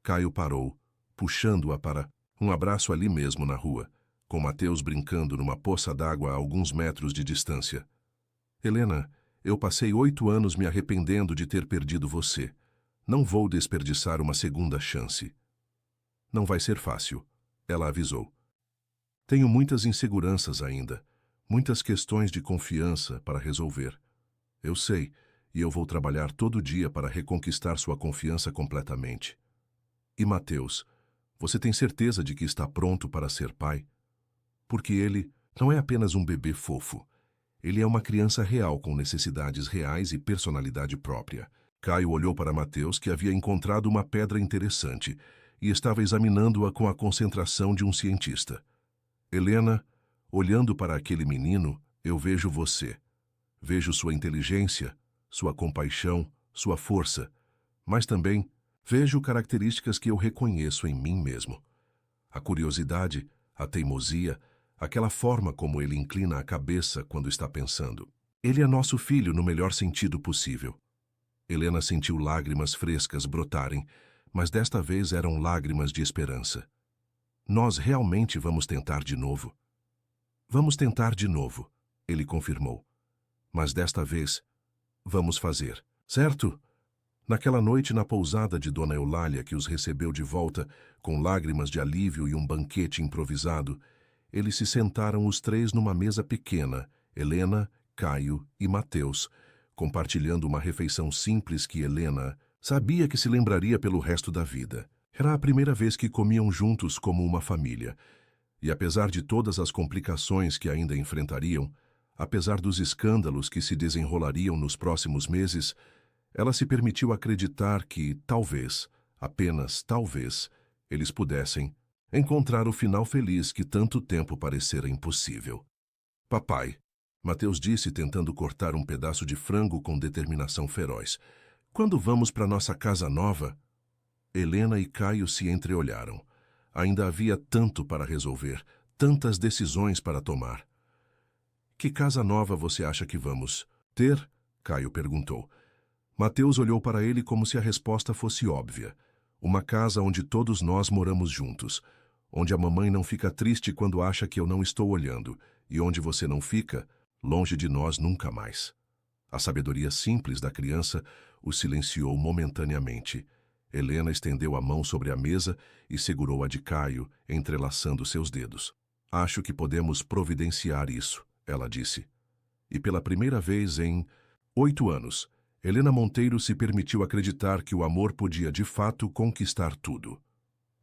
Caio parou, puxando-a para um abraço ali mesmo na rua, com Mateus brincando numa poça d'água a alguns metros de distância. Helena, eu passei 8 anos me arrependendo de ter perdido você. Não vou desperdiçar uma segunda chance. Não vai ser fácil, ela avisou. Tenho muitas inseguranças ainda, muitas questões de confiança para resolver. Eu sei, e eu vou trabalhar todo dia para reconquistar sua confiança completamente. E Mateus, você tem certeza de que está pronto para ser pai? Porque ele não é apenas um bebê fofo. Ele é uma criança real com necessidades reais e personalidade própria. Caio olhou para Mateus, que havia encontrado uma pedra interessante e estava examinando-a com a concentração de um cientista. Helena, olhando para aquele menino, eu vejo você. Vejo sua inteligência, sua compaixão, sua força, mas também vejo características que eu reconheço em mim mesmo. A curiosidade, a teimosia, aquela forma como ele inclina a cabeça quando está pensando. Ele é nosso filho no melhor sentido possível. Helena sentiu lágrimas frescas brotarem, mas desta vez eram lágrimas de esperança. Nós realmente vamos tentar de novo. Vamos tentar de novo, ele confirmou. Mas desta vez, vamos fazer, certo? Naquela noite na pousada de Dona Eulália, que os recebeu de volta, com lágrimas de alívio e um banquete improvisado, eles se sentaram os três numa mesa pequena, Helena, Caio e Mateus, compartilhando uma refeição simples que Helena sabia que se lembraria pelo resto da vida. Era a primeira vez que comiam juntos como uma família, E apesar de todas as complicações que ainda enfrentariam, apesar dos escândalos que se desenrolariam nos próximos meses, ela se permitiu acreditar que, talvez, apenas talvez, eles pudessem encontrar o final feliz que tanto tempo parecera impossível. Papai, Mateus disse tentando cortar um pedaço de frango com determinação feroz. Quando vamos para nossa casa nova? Helena e Caio se entreolharam. Ainda havia tanto para resolver, tantas decisões para tomar. Que casa nova você acha que vamos ter? Caio perguntou. Mateus olhou para ele como se a resposta fosse óbvia. Uma casa onde todos nós moramos juntos, onde a mamãe não fica triste quando acha que eu não estou olhando, e onde você não fica, longe de nós nunca mais. A sabedoria simples da criança o silenciou momentaneamente. Helena estendeu a mão sobre a mesa e segurou a de Caio, entrelaçando seus dedos. Acho que podemos providenciar isso, ela disse. E pela primeira vez em 8 anos, Helena Monteiro se permitiu acreditar que o amor podia de fato conquistar tudo.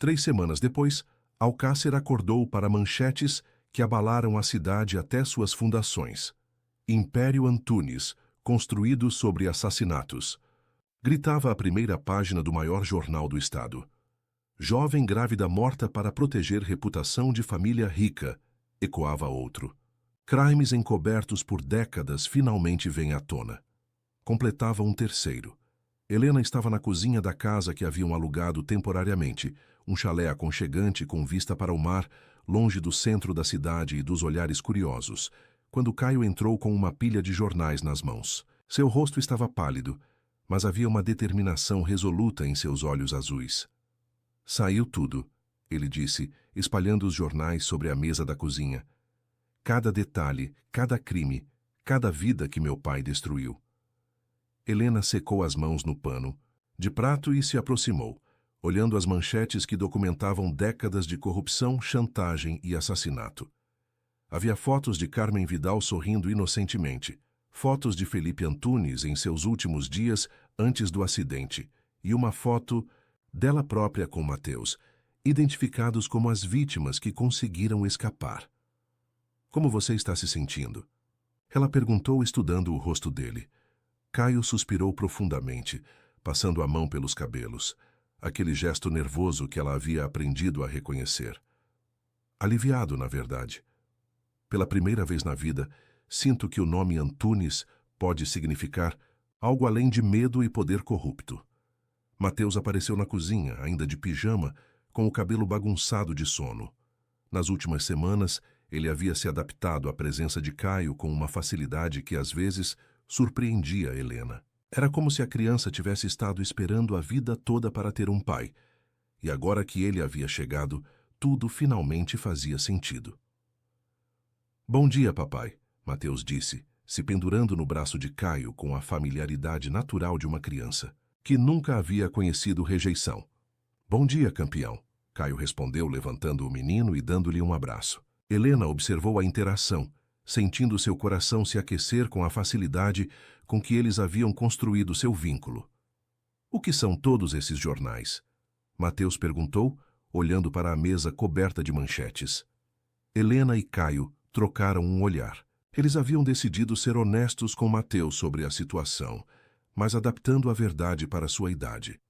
3 semanas depois, Alcácer acordou para manchetes que abalaram a cidade até suas fundações. Império Antunes, construído sobre assassinatos. Gritava a primeira página do maior jornal do estado. Jovem grávida morta para proteger reputação de família rica, ecoava outro. Crimes encobertos por décadas finalmente vêm à tona. Completava um terceiro. Helena estava na cozinha da casa que haviam alugado temporariamente, um chalé aconchegante com vista para o mar, longe do centro da cidade e dos olhares curiosos, quando Caio entrou com uma pilha de jornais nas mãos. Seu rosto estava pálido, mas havia uma determinação resoluta em seus olhos azuis. Saiu tudo, ele disse, espalhando os jornais sobre a mesa da cozinha. Cada detalhe, cada crime, cada vida que meu pai destruiu. Helena secou as mãos no pano, de prato e se aproximou, olhando as manchetes que documentavam décadas de corrupção, chantagem e assassinato. Havia fotos de Carmen Vidal sorrindo inocentemente, fotos de Felipe Antunes em seus últimos dias antes do acidente, e uma foto dela própria com Mateus, identificados como as vítimas que conseguiram escapar. Como você está se sentindo? Ela perguntou estudando o rosto dele. Caio suspirou profundamente, passando a mão pelos cabelos, aquele gesto nervoso que ela havia aprendido a reconhecer. Aliviado, na verdade. Pela primeira vez na vida, sinto que o nome Antunes pode significar algo além de medo e poder corrupto. Mateus apareceu na cozinha, ainda de pijama, com o cabelo bagunçado de sono. Nas últimas semanas, ele havia se adaptado à presença de Caio com uma facilidade que, às vezes, surpreendia Helena. Era como se a criança tivesse estado esperando a vida toda para ter um pai, e agora que ele havia chegado, tudo finalmente fazia sentido. Bom dia, papai, Mateus disse, se pendurando no braço de Caio com a familiaridade natural de uma criança, que nunca havia conhecido rejeição. Bom dia, campeão, Caio respondeu levantando o menino e dando-lhe um abraço. Helena observou a interação, sentindo seu coração se aquecer com a facilidade com que eles haviam construído seu vínculo. O que são todos esses jornais? Mateus perguntou, olhando para a mesa coberta de manchetes. Helena e Caio trocaram um olhar. Eles haviam decidido ser honestos com Mateus sobre a situação, mas adaptando a verdade para sua idade.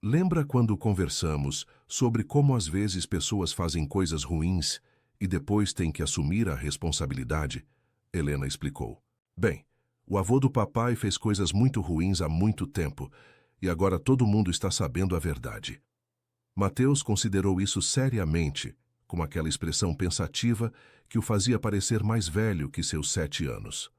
Lembra quando conversamos sobre como às vezes pessoas fazem coisas ruins e depois têm que assumir a responsabilidade? Helena explicou. Bem, o avô do papai fez coisas muito ruins há muito tempo, e agora todo mundo está sabendo a verdade. Mateus considerou isso seriamente, com aquela expressão pensativa que o fazia parecer mais velho que seus 7 anos.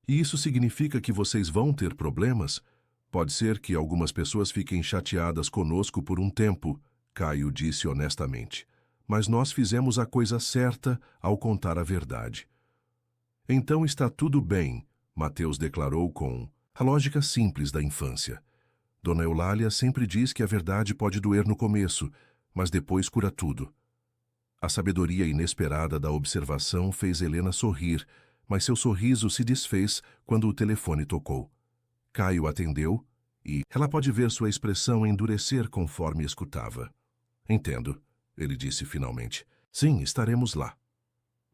E isso significa que vocês vão ter problemas? Pode ser que algumas pessoas fiquem chateadas conosco por um tempo, Caio disse honestamente. Mas nós fizemos a coisa certa ao contar a verdade. Então está tudo bem, Mateus declarou com a lógica simples da infância. Dona Eulália sempre diz que a verdade pode doer no começo, mas depois cura tudo. A sabedoria inesperada da observação fez Helena sorrir, mas seu sorriso se desfez quando o telefone tocou. Caio atendeu e ela pode ver sua expressão endurecer conforme escutava. Entendo, ele disse finalmente. Sim, estaremos lá.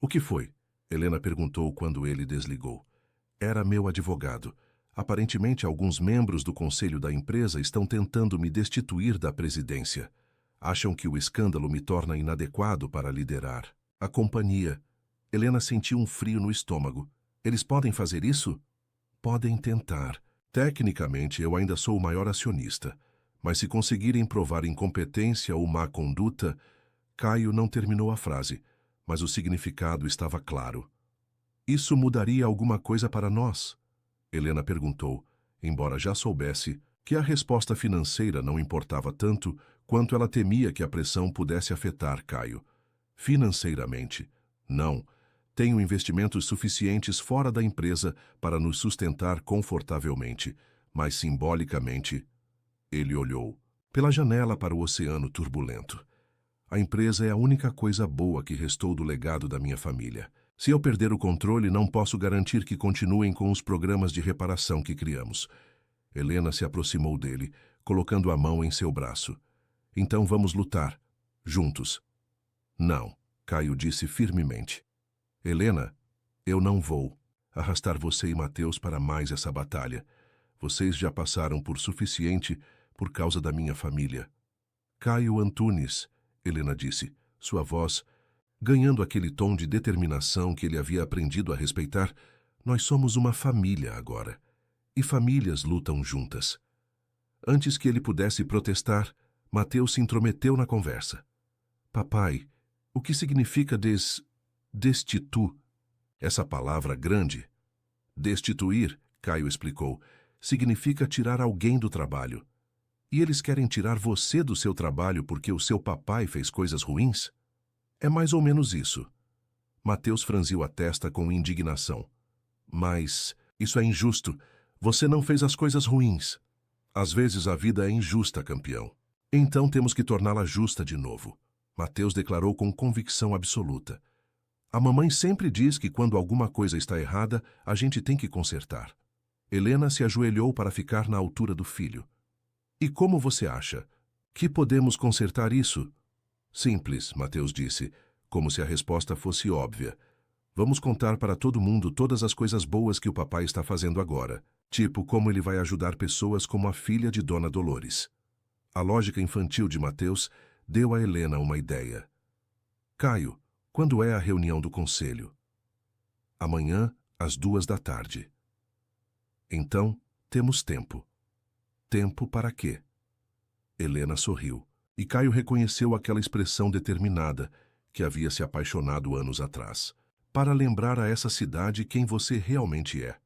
O que foi? Helena perguntou quando ele desligou. Era meu advogado. Aparentemente, alguns membros do conselho da empresa estão tentando me destituir da presidência. Acham que o escândalo me torna inadequado para liderar a companhia. Helena sentiu um frio no estômago. Eles podem fazer isso? Podem tentar. Tecnicamente, eu ainda sou o maior acionista. Mas se conseguirem provar incompetência ou má conduta... Caio não terminou a frase, mas o significado estava claro. Isso mudaria alguma coisa para nós? Helena perguntou, embora já soubesse que a resposta financeira não importava tanto quanto ela temia que a pressão pudesse afetar Caio. Financeiramente, não. Tenho investimentos suficientes fora da empresa para nos sustentar confortavelmente, mas simbolicamente... Ele olhou pela janela para o oceano turbulento. A empresa é a única coisa boa que restou do legado da minha família. Se eu perder o controle, não posso garantir que continuem com os programas de reparação que criamos. Helena se aproximou dele, colocando a mão em seu braço. Então vamos lutar, juntos. Não, Caio disse firmemente. Helena, eu não vou arrastar você e Mateus para mais essa batalha. Vocês já passaram por suficiente por causa da minha família. Caio Antunes, Helena disse, sua voz ganhando aquele tom de determinação que ele havia aprendido a respeitar. Nós somos uma família agora, e famílias lutam juntas. Antes que ele pudesse protestar, Mateus se intrometeu na conversa. Papai, o que significa destitu? Essa palavra grande? Destituir, Caio explicou, significa tirar alguém do trabalho. E eles querem tirar você do seu trabalho porque o seu papai fez coisas ruins? É mais ou menos isso. Mateus franziu a testa com indignação. Mas isso é injusto. Você não fez as coisas ruins. Às vezes a vida é injusta, campeão. Então temos que torná-la justa de novo. Mateus declarou com convicção absoluta. A mamãe sempre diz que quando alguma coisa está errada, a gente tem que consertar. Helena se ajoelhou para ficar na altura do filho. E como você acha? Que podemos consertar isso? Simples, Mateus disse, como se a resposta fosse óbvia. Vamos contar para todo mundo todas as coisas boas que o papai está fazendo agora, tipo como ele vai ajudar pessoas como a filha de Dona Dolores. A lógica infantil de Mateus deu a Helena uma ideia. Caio, quando é a reunião do conselho? Amanhã, às 14h. Então, temos tempo. Tempo para quê? Helena sorriu, e Caio reconheceu aquela expressão determinada que havia se apaixonado anos atrás. Para lembrar a essa cidade quem você realmente é.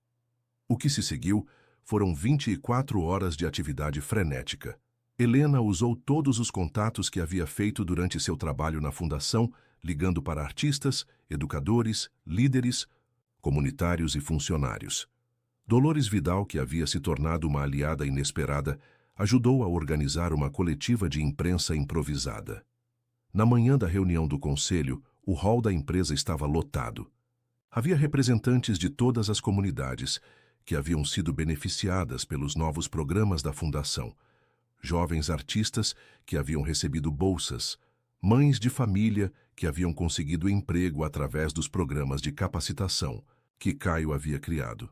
O que se seguiu foram 24 horas de atividade frenética. Helena usou todos os contatos que havia feito durante seu trabalho na fundação, ligando para artistas, educadores, líderes, comunitários e funcionários. Dolores Vidal, que havia se tornado uma aliada inesperada, ajudou a organizar uma coletiva de imprensa improvisada. Na manhã da reunião do conselho, o hall da empresa estava lotado. Havia representantes de todas as comunidades que haviam sido beneficiadas pelos novos programas da fundação, jovens artistas que haviam recebido bolsas, mães de família que haviam conseguido emprego através dos programas de capacitação que Caio havia criado.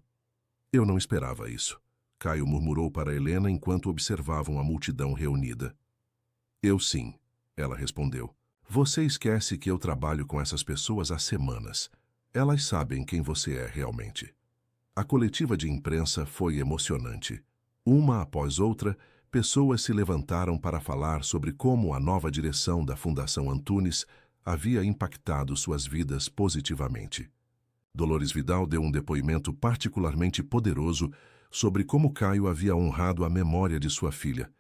Eu não esperava isso, Caio murmurou para Helena enquanto observavam a multidão reunida. Eu sim, ela respondeu. Você esquece que eu trabalho com essas pessoas há semanas. Elas sabem quem você é realmente. A coletiva de imprensa foi emocionante. Uma após outra, pessoas se levantaram para falar sobre como a nova direção da Fundação Antunes havia impactado suas vidas positivamente. Dolores Vidal deu um depoimento particularmente poderoso sobre como Caio havia honrado a memória de sua filha,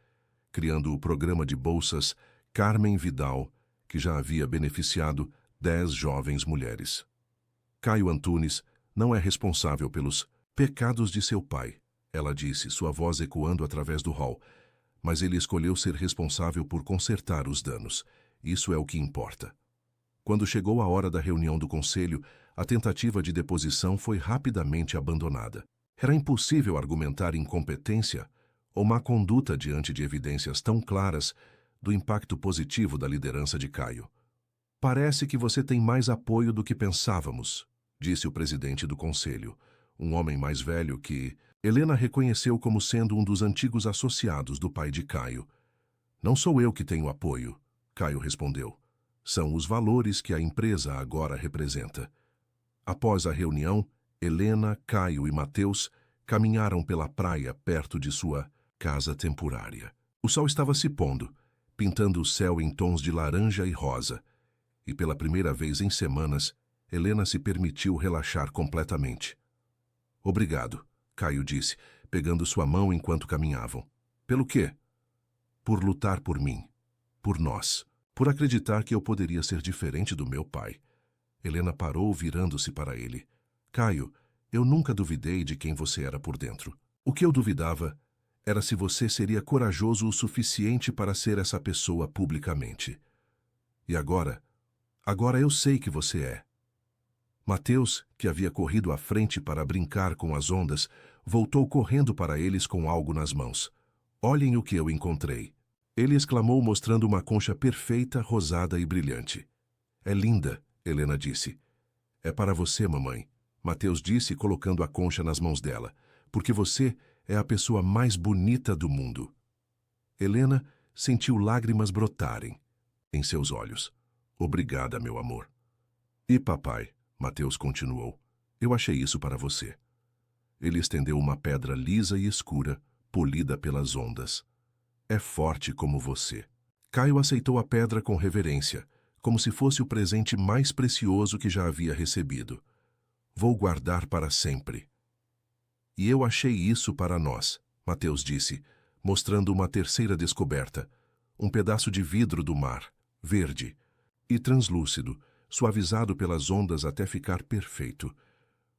criando o programa de bolsas Carmen Vidal, que já havia beneficiado 10 jovens mulheres. Caio Antunes não é responsável pelos pecados de seu pai, ela disse, sua voz ecoando através do hall, mas ele escolheu ser responsável por consertar os danos. Isso é o que importa. Quando chegou a hora da reunião do conselho, a tentativa de deposição foi rapidamente abandonada. Era impossível argumentar incompetência ou má conduta diante de evidências tão claras do impacto positivo da liderança de Caio. Parece que você tem mais apoio do que pensávamos, disse o presidente do conselho, um homem mais velho que Helena reconheceu como sendo um dos antigos associados do pai de Caio. Não sou eu que tenho apoio, Caio respondeu. São os valores que a empresa agora representa. Após a reunião, Helena, Caio e Mateus caminharam pela praia perto de sua casa temporária. O sol estava se pondo, pintando o céu em tons de laranja e rosa, e pela primeira vez em semanas, Helena se permitiu relaxar completamente. Obrigado, Caio disse, pegando sua mão enquanto caminhavam. Pelo quê? Por lutar por mim, por nós, por acreditar que eu poderia ser diferente do meu pai. Helena parou, virando-se para ele. Caio, eu nunca duvidei de quem você era por dentro. O que eu duvidava era se você seria corajoso o suficiente para ser essa pessoa publicamente. E agora eu sei que você é. Mateus, que havia corrido à frente para brincar com as ondas, voltou correndo para eles com algo nas mãos. Olhem o que eu encontrei. Ele exclamou mostrando uma concha perfeita, rosada e brilhante. É linda, Helena disse. É para você, mamãe, Mateus disse colocando a concha nas mãos dela, porque você é a pessoa mais bonita do mundo. Helena sentiu lágrimas brotarem em seus olhos. Obrigada, meu amor. E papai, Mateus continuou, eu achei isso para você. Ele estendeu uma pedra lisa e escura, polida pelas ondas. É forte como você. Caio aceitou a pedra com reverência, como se fosse o presente mais precioso que já havia recebido. Vou guardar para sempre. E eu achei isso para nós, Mateus disse, mostrando uma terceira descoberta, um pedaço de vidro do mar, verde e translúcido, suavizado pelas ondas até ficar perfeito.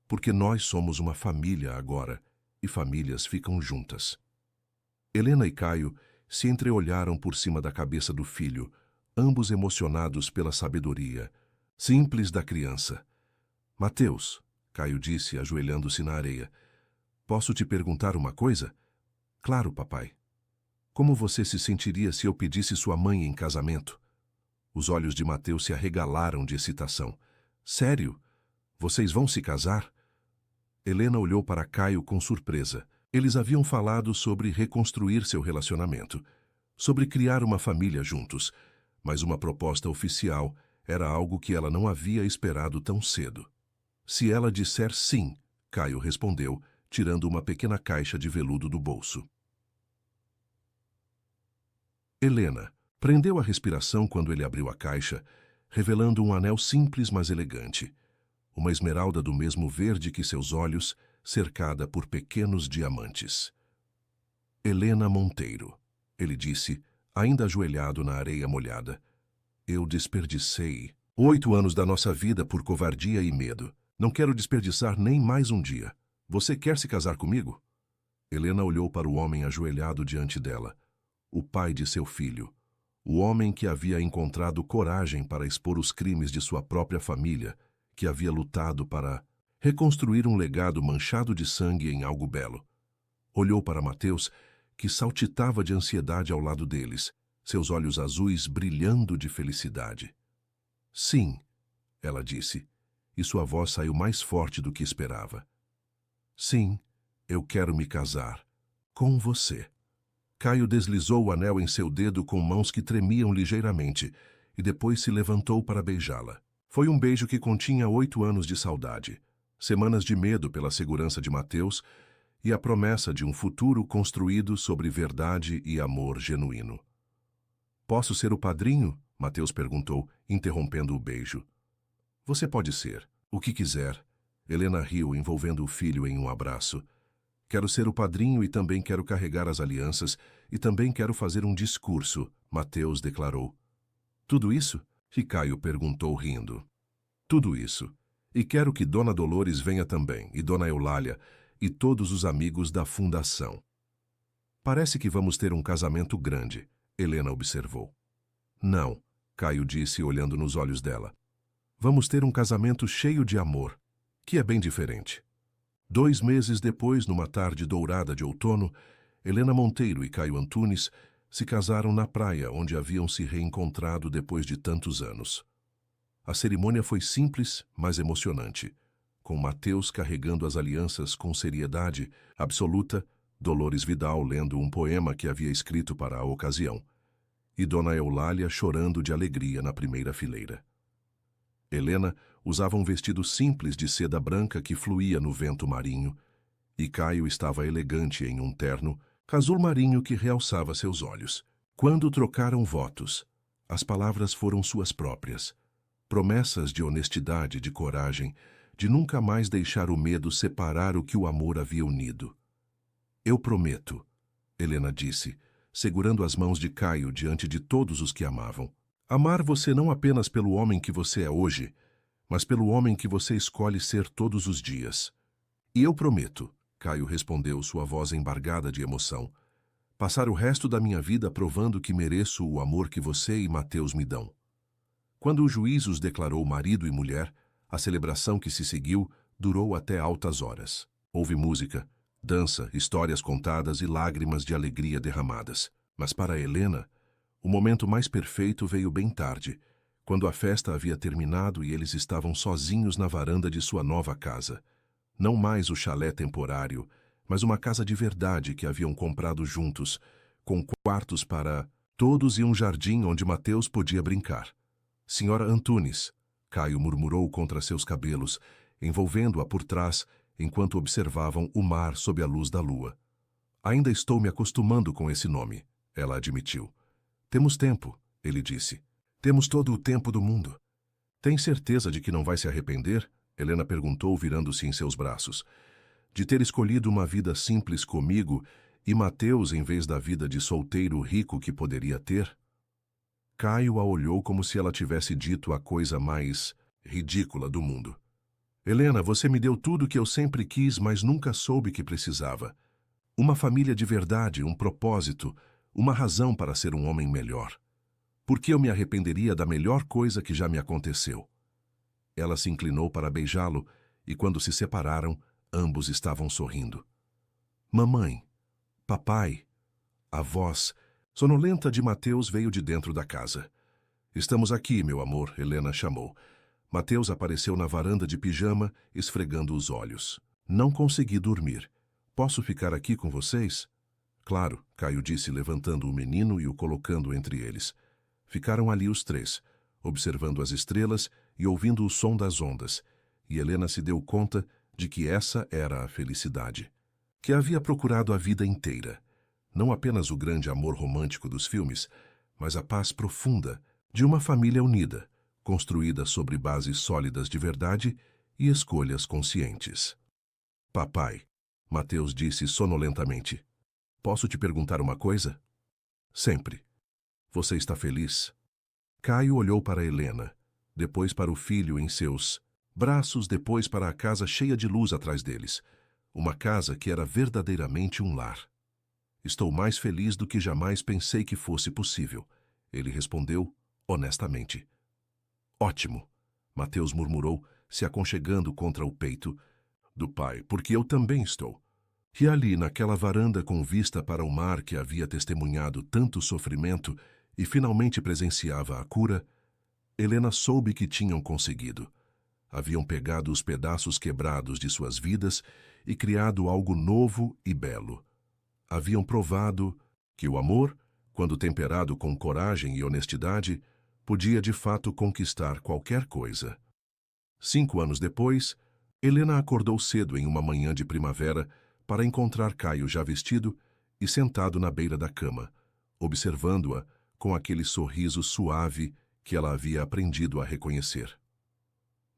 Porque nós somos uma família agora, e famílias ficam juntas. Helena e Caio se entreolharam por cima da cabeça do filho, ambos emocionados pela sabedoria simples da criança. Mateus, Caio disse, ajoelhando-se na areia, posso te perguntar uma coisa? Claro, papai. Como você se sentiria se eu pedisse sua mãe em casamento? Os olhos de Mateus se arregalaram de excitação. Sério? Vocês vão se casar? Helena olhou para Caio com surpresa. Eles haviam falado sobre reconstruir seu relacionamento, sobre criar uma família juntos, mas uma proposta oficial era algo que ela não havia esperado tão cedo. Se ela disser sim, Caio respondeu, tirando uma pequena caixa de veludo do bolso. Helena prendeu a respiração quando ele abriu a caixa, revelando um anel simples mas elegante, uma esmeralda do mesmo verde que seus olhos, cercada por pequenos diamantes. Helena Monteiro, ele disse, ainda ajoelhado na areia molhada. Eu desperdicei 8 anos da nossa vida por covardia e medo. Não quero desperdiçar nem mais um dia. Você quer se casar comigo? Helena olhou para o homem ajoelhado diante dela, o pai de seu filho, o homem que havia encontrado coragem para expor os crimes de sua própria família, que havia lutado para reconstruir um legado manchado de sangue em algo belo. Olhou para Mateus, que saltitava de ansiedade ao lado deles, seus olhos azuis brilhando de felicidade. Sim, ela disse, e sua voz saiu mais forte do que esperava. Sim, eu quero me casar com você. Caio deslizou o anel em seu dedo com mãos que tremiam ligeiramente e depois se levantou para beijá-la. Foi um beijo que continha 8 anos de saudade, semanas de medo pela segurança de Mateus e a promessa de um futuro construído sobre verdade e amor genuíno. Posso ser o padrinho? Mateus perguntou, interrompendo o beijo. Você pode ser, o que quiser. Helena riu, envolvendo o filho em um abraço. Quero ser o padrinho e também quero carregar as alianças e também quero fazer um discurso, Mateus declarou. Tudo isso? E Caio perguntou rindo. Tudo isso. E quero que Dona Dolores venha também, e Dona Eulália, e todos os amigos da fundação. Parece que vamos ter um casamento grande, Helena observou. Não, Caio disse olhando nos olhos dela. Vamos ter um casamento cheio de amor, que é bem diferente. 2 meses depois, numa tarde dourada de outono, Helena Monteiro e Caio Antunes se casaram na praia onde haviam se reencontrado depois de tantos anos. A cerimônia foi simples, mas emocionante, com Mateus carregando as alianças com seriedade absoluta, Dolores Vidal lendo um poema que havia escrito para a ocasião, e Dona Eulália chorando de alegria na primeira fileira. Helena usava um vestido simples de seda branca que fluía no vento marinho, e Caio estava elegante em um terno azul marinho que realçava seus olhos. Quando trocaram votos, as palavras foram suas próprias, promessas de honestidade, de coragem, de nunca mais deixar o medo separar o que o amor havia unido. Eu prometo, Helena disse, segurando as mãos de Caio diante de todos os que amavam, amar você não apenas pelo homem que você é hoje, mas pelo homem que você escolhe ser todos os dias. E eu prometo, Caio respondeu, sua voz embargada de emoção, passar o resto da minha vida provando que mereço o amor que você e Mateus me dão. Quando o juiz os declarou marido e mulher, a celebração que se seguiu durou até altas horas. Houve música, dança, histórias contadas e lágrimas de alegria derramadas. Mas para Helena, o momento mais perfeito veio bem tarde, quando a festa havia terminado e eles estavam sozinhos na varanda de sua nova casa. Não mais o chalé temporário, mas uma casa de verdade que haviam comprado juntos, com quartos para todos e um jardim onde Mateus podia brincar. Senhora Antunes, Caio murmurou contra seus cabelos, envolvendo-a por trás, enquanto observavam o mar sob a luz da lua. Ainda estou me acostumando com esse nome, ela admitiu. Temos tempo, ele disse. Temos todo o tempo do mundo. Tem certeza de que não vai se arrepender? Helena perguntou, virando-se em seus braços. De ter escolhido uma vida simples comigo e Mateus em vez da vida de solteiro rico que poderia ter? Caio a olhou como se ela tivesse dito a coisa mais ridícula do mundo. Helena, você me deu tudo que eu sempre quis, mas nunca soube que precisava. Uma família de verdade, um propósito, uma razão para ser um homem melhor. Por que eu me arrependeria da melhor coisa que já me aconteceu? Ela se inclinou para beijá-lo e, quando se separaram, ambos estavam sorrindo. Mamãe, papai, a voz sonolenta de Mateus veio de dentro da casa. Estamos aqui, meu amor, Helena chamou. Mateus apareceu na varanda de pijama, esfregando os olhos. Não consegui dormir. Posso ficar aqui com vocês? Claro, Caio disse, levantando o menino e o colocando entre eles. Ficaram ali os três, observando as estrelas e ouvindo o som das ondas, e Helena se deu conta de que essa era a felicidade, que havia procurado a vida inteira. Não apenas o grande amor romântico dos filmes, mas a paz profunda de uma família unida, construída sobre bases sólidas de verdade e escolhas conscientes. Papai, Mateus disse sonolentamente, posso te perguntar uma coisa? Sempre. Você está feliz? Caio olhou para Helena, depois para o filho em seus braços, depois para a casa cheia de luz atrás deles. Uma casa que era verdadeiramente um lar. Estou mais feliz do que jamais pensei que fosse possível, ele respondeu honestamente. Ótimo, Mateus murmurou, se aconchegando contra o peito do pai, porque eu também estou. E ali, naquela varanda com vista para o mar que havia testemunhado tanto sofrimento e finalmente presenciava a cura, Helena soube que tinham conseguido. Haviam pegado os pedaços quebrados de suas vidas e criado algo novo e belo. Haviam provado que o amor, quando temperado com coragem e honestidade, podia de fato conquistar qualquer coisa. 5 anos depois, Helena acordou cedo em uma manhã de primavera para encontrar Caio já vestido e sentado na beira da cama, observando-a com aquele sorriso suave que ela havia aprendido a reconhecer.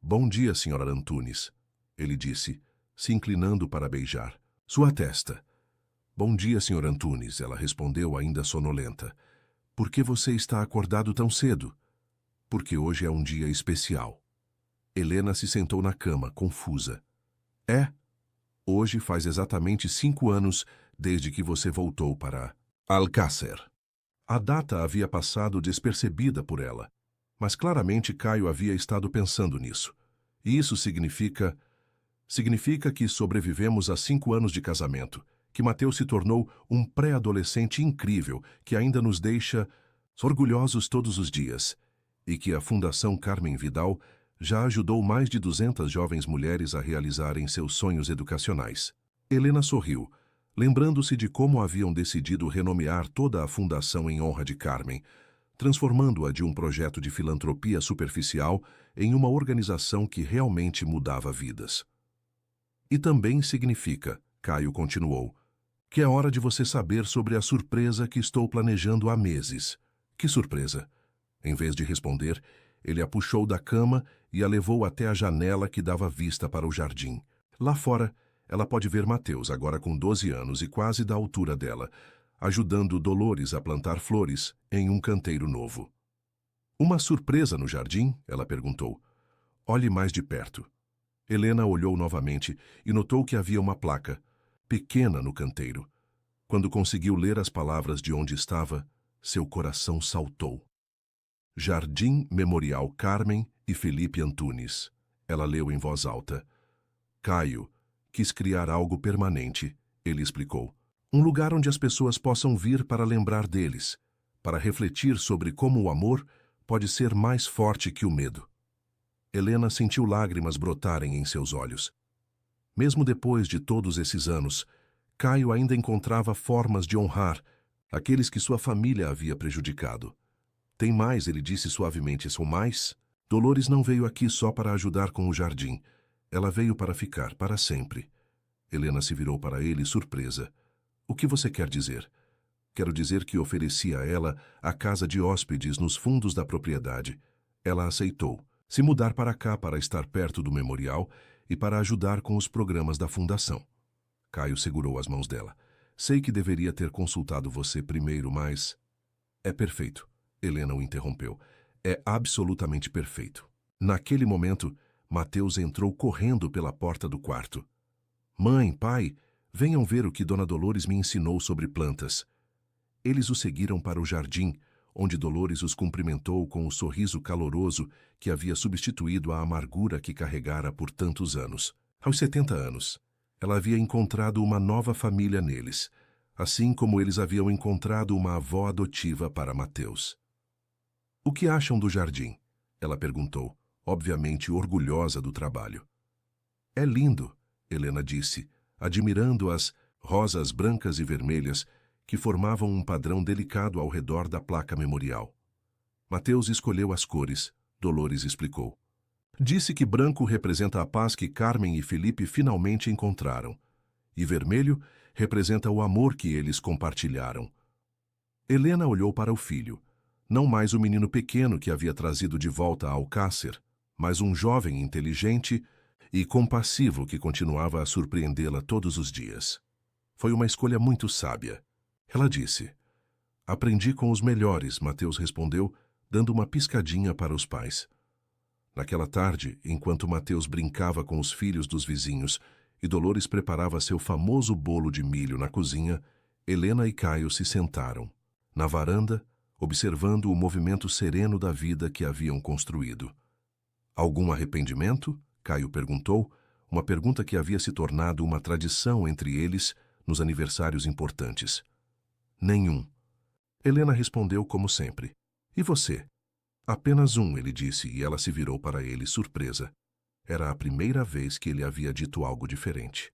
Bom dia, senhora Antunes, ele disse, se inclinando para beijar sua testa. Bom dia, senhor Antunes, ela respondeu ainda sonolenta. Por que você está acordado tão cedo? Porque hoje é um dia especial. Helena se sentou na cama, confusa. Hoje faz exatamente 5 anos desde que você voltou para Alcácer. A data havia passado despercebida por ela, mas claramente Caio havia estado pensando nisso. E isso significa que sobrevivemos a 5 anos de casamento, que Mateus se tornou um pré-adolescente incrível que ainda nos deixa orgulhosos todos os dias, e que a Fundação Carmen Vidal já ajudou mais de 200 jovens mulheres a realizarem seus sonhos educacionais. Helena sorriu, lembrando-se de como haviam decidido renomear toda a fundação em honra de Carmen, transformando-a de um projeto de filantropia superficial em uma organização que realmente mudava vidas. E também significa, Caio continuou, que é hora de você saber sobre a surpresa que estou planejando há meses. Que surpresa? Em vez de responder, ele a puxou da cama e a levou até a janela que dava vista para o jardim. Lá fora, ela pode ver Mateus, agora com 12 anos e quase da altura dela, ajudando Dolores a plantar flores em um canteiro novo. Uma surpresa no jardim? Ela perguntou. Olhe mais de perto. Helena olhou novamente e notou que havia uma placa, pequena no canteiro. Quando conseguiu ler as palavras de onde estava, seu coração saltou. Jardim Memorial Carmen e Felipe Antunes. Ela leu em voz alta. Caio quis criar algo permanente, ele explicou. Um lugar onde as pessoas possam vir para lembrar deles, para refletir sobre como o amor pode ser mais forte que o medo. Helena sentiu lágrimas brotarem em seus olhos. Mesmo depois de todos esses anos, Caio ainda encontrava formas de honrar aqueles que sua família havia prejudicado. Tem mais, ele disse suavemente, são mais? Dolores não veio aqui só para ajudar com o jardim. Ela veio para ficar, para sempre. Helena se virou para ele, surpresa. O que você quer dizer? Quero dizer que ofereci a ela a casa de hóspedes nos fundos da propriedade. Ela aceitou. Se mudar para cá para estar perto do memorial e para ajudar com os programas da fundação. Caio segurou as mãos dela. Sei que deveria ter consultado você primeiro, mas... É perfeito. Helena o interrompeu. É absolutamente perfeito. Naquele momento, Mateus entrou correndo pela porta do quarto. Mãe, pai, venham ver o que Dona Dolores me ensinou sobre plantas. Eles o seguiram para o jardim, onde Dolores os cumprimentou com o sorriso caloroso que havia substituído a amargura que carregara por tantos anos. Aos 70 anos, ela havia encontrado uma nova família neles, assim como eles haviam encontrado uma avó adotiva para Mateus. O que acham do jardim? Ela perguntou, obviamente orgulhosa do trabalho. É lindo, Helena disse, admirando as rosas brancas e vermelhas que formavam um padrão delicado ao redor da placa memorial. Mateus escolheu as cores, Dolores explicou. Disse que branco representa a paz que Carmen e Felipe finalmente encontraram, e vermelho representa o amor que eles compartilharam. Helena olhou para o filho, não mais o menino pequeno que havia trazido de volta a Alcácer, mas um jovem inteligente e compassivo que continuava a surpreendê-la todos os dias. Foi uma escolha muito sábia. Ela disse. Aprendi com os melhores, Mateus respondeu, dando uma piscadinha para os pais. Naquela tarde, enquanto Mateus brincava com os filhos dos vizinhos e Dolores preparava seu famoso bolo de milho na cozinha, Helena e Caio se sentaram, na varanda, observando o movimento sereno da vida que haviam construído. Algum arrependimento? Caio perguntou, uma pergunta que havia se tornado uma tradição entre eles nos aniversários importantes. Nenhum. Helena respondeu como sempre. E você? Apenas um, ele disse, e ela se virou para ele, surpresa. Era a primeira vez que ele havia dito algo diferente.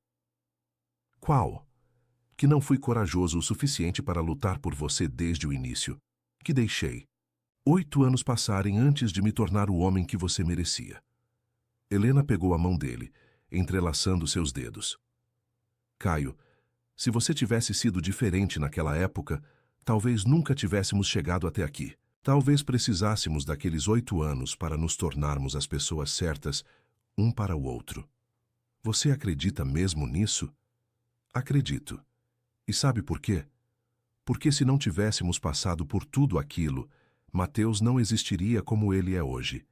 Qual? Que não fui corajoso o suficiente para lutar por você desde o início. Que deixei 8 anos passarem antes de me tornar o homem que você merecia. Helena pegou a mão dele, entrelaçando seus dedos. Caio, se você tivesse sido diferente naquela época, talvez nunca tivéssemos chegado até aqui. Talvez precisássemos daqueles 8 anos para nos tornarmos as pessoas certas, um para o outro. Você acredita mesmo nisso? Acredito. E sabe por quê? Porque se não tivéssemos passado por tudo aquilo, Mateus não existiria como ele é hoje.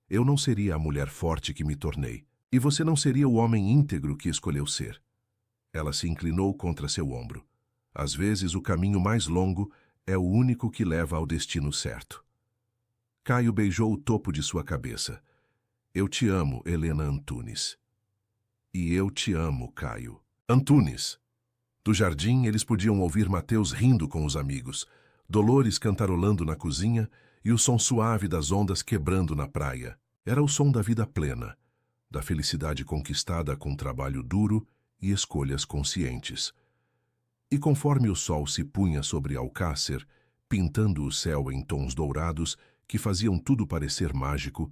Eu não seria a mulher forte que me tornei, e você não seria o homem íntegro que escolheu ser. Ela se inclinou contra seu ombro. Às vezes, o caminho mais longo é o único que leva ao destino certo. Caio beijou o topo de sua cabeça. Eu te amo, Helena Antunes. E eu te amo, Caio. Antunes. Do jardim, eles podiam ouvir Mateus rindo com os amigos, Dolores cantarolando na cozinha e o som suave das ondas quebrando na praia. Era o som da vida plena, da felicidade conquistada com trabalho duro e escolhas conscientes. E conforme o sol se punha sobre Alcácer, pintando o céu em tons dourados que faziam tudo parecer mágico,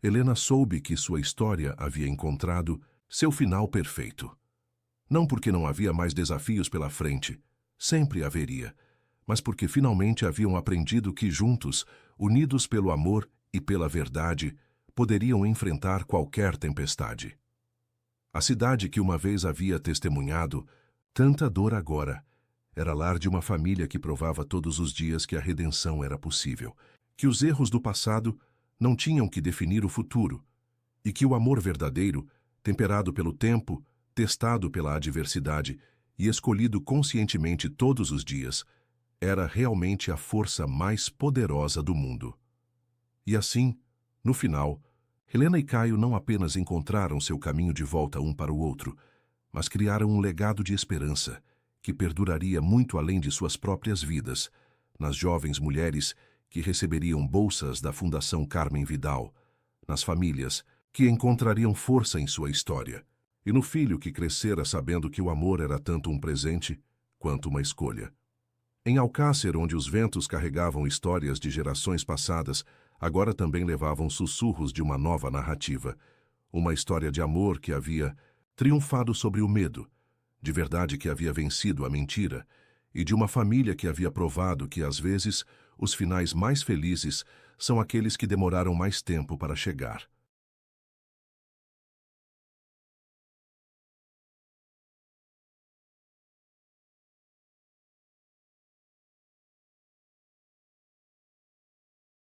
Helena soube que sua história havia encontrado seu final perfeito. Não porque não havia mais desafios pela frente, sempre haveria, mas porque finalmente haviam aprendido que juntos, unidos pelo amor e pela verdade, poderiam enfrentar qualquer tempestade. A cidade que uma vez havia testemunhado tanta dor agora era lar de uma família que provava todos os dias que a redenção era possível, que os erros do passado não tinham que definir o futuro e que o amor verdadeiro, temperado pelo tempo, testado pela adversidade e escolhido conscientemente todos os dias, era realmente a força mais poderosa do mundo. E assim, no final, Helena e Caio não apenas encontraram seu caminho de volta um para o outro, mas criaram um legado de esperança que perduraria muito além de suas próprias vidas, nas jovens mulheres que receberiam bolsas da Fundação Carmen Vidal, nas famílias que encontrariam força em sua história, e no filho que crescera sabendo que o amor era tanto um presente quanto uma escolha. Em Alcácer, onde os ventos carregavam histórias de gerações passadas, agora também levavam sussurros de uma nova narrativa, uma história de amor que havia triunfado sobre o medo, de verdade que havia vencido a mentira, e de uma família que havia provado que, às vezes, os finais mais felizes são aqueles que demoraram mais tempo para chegar.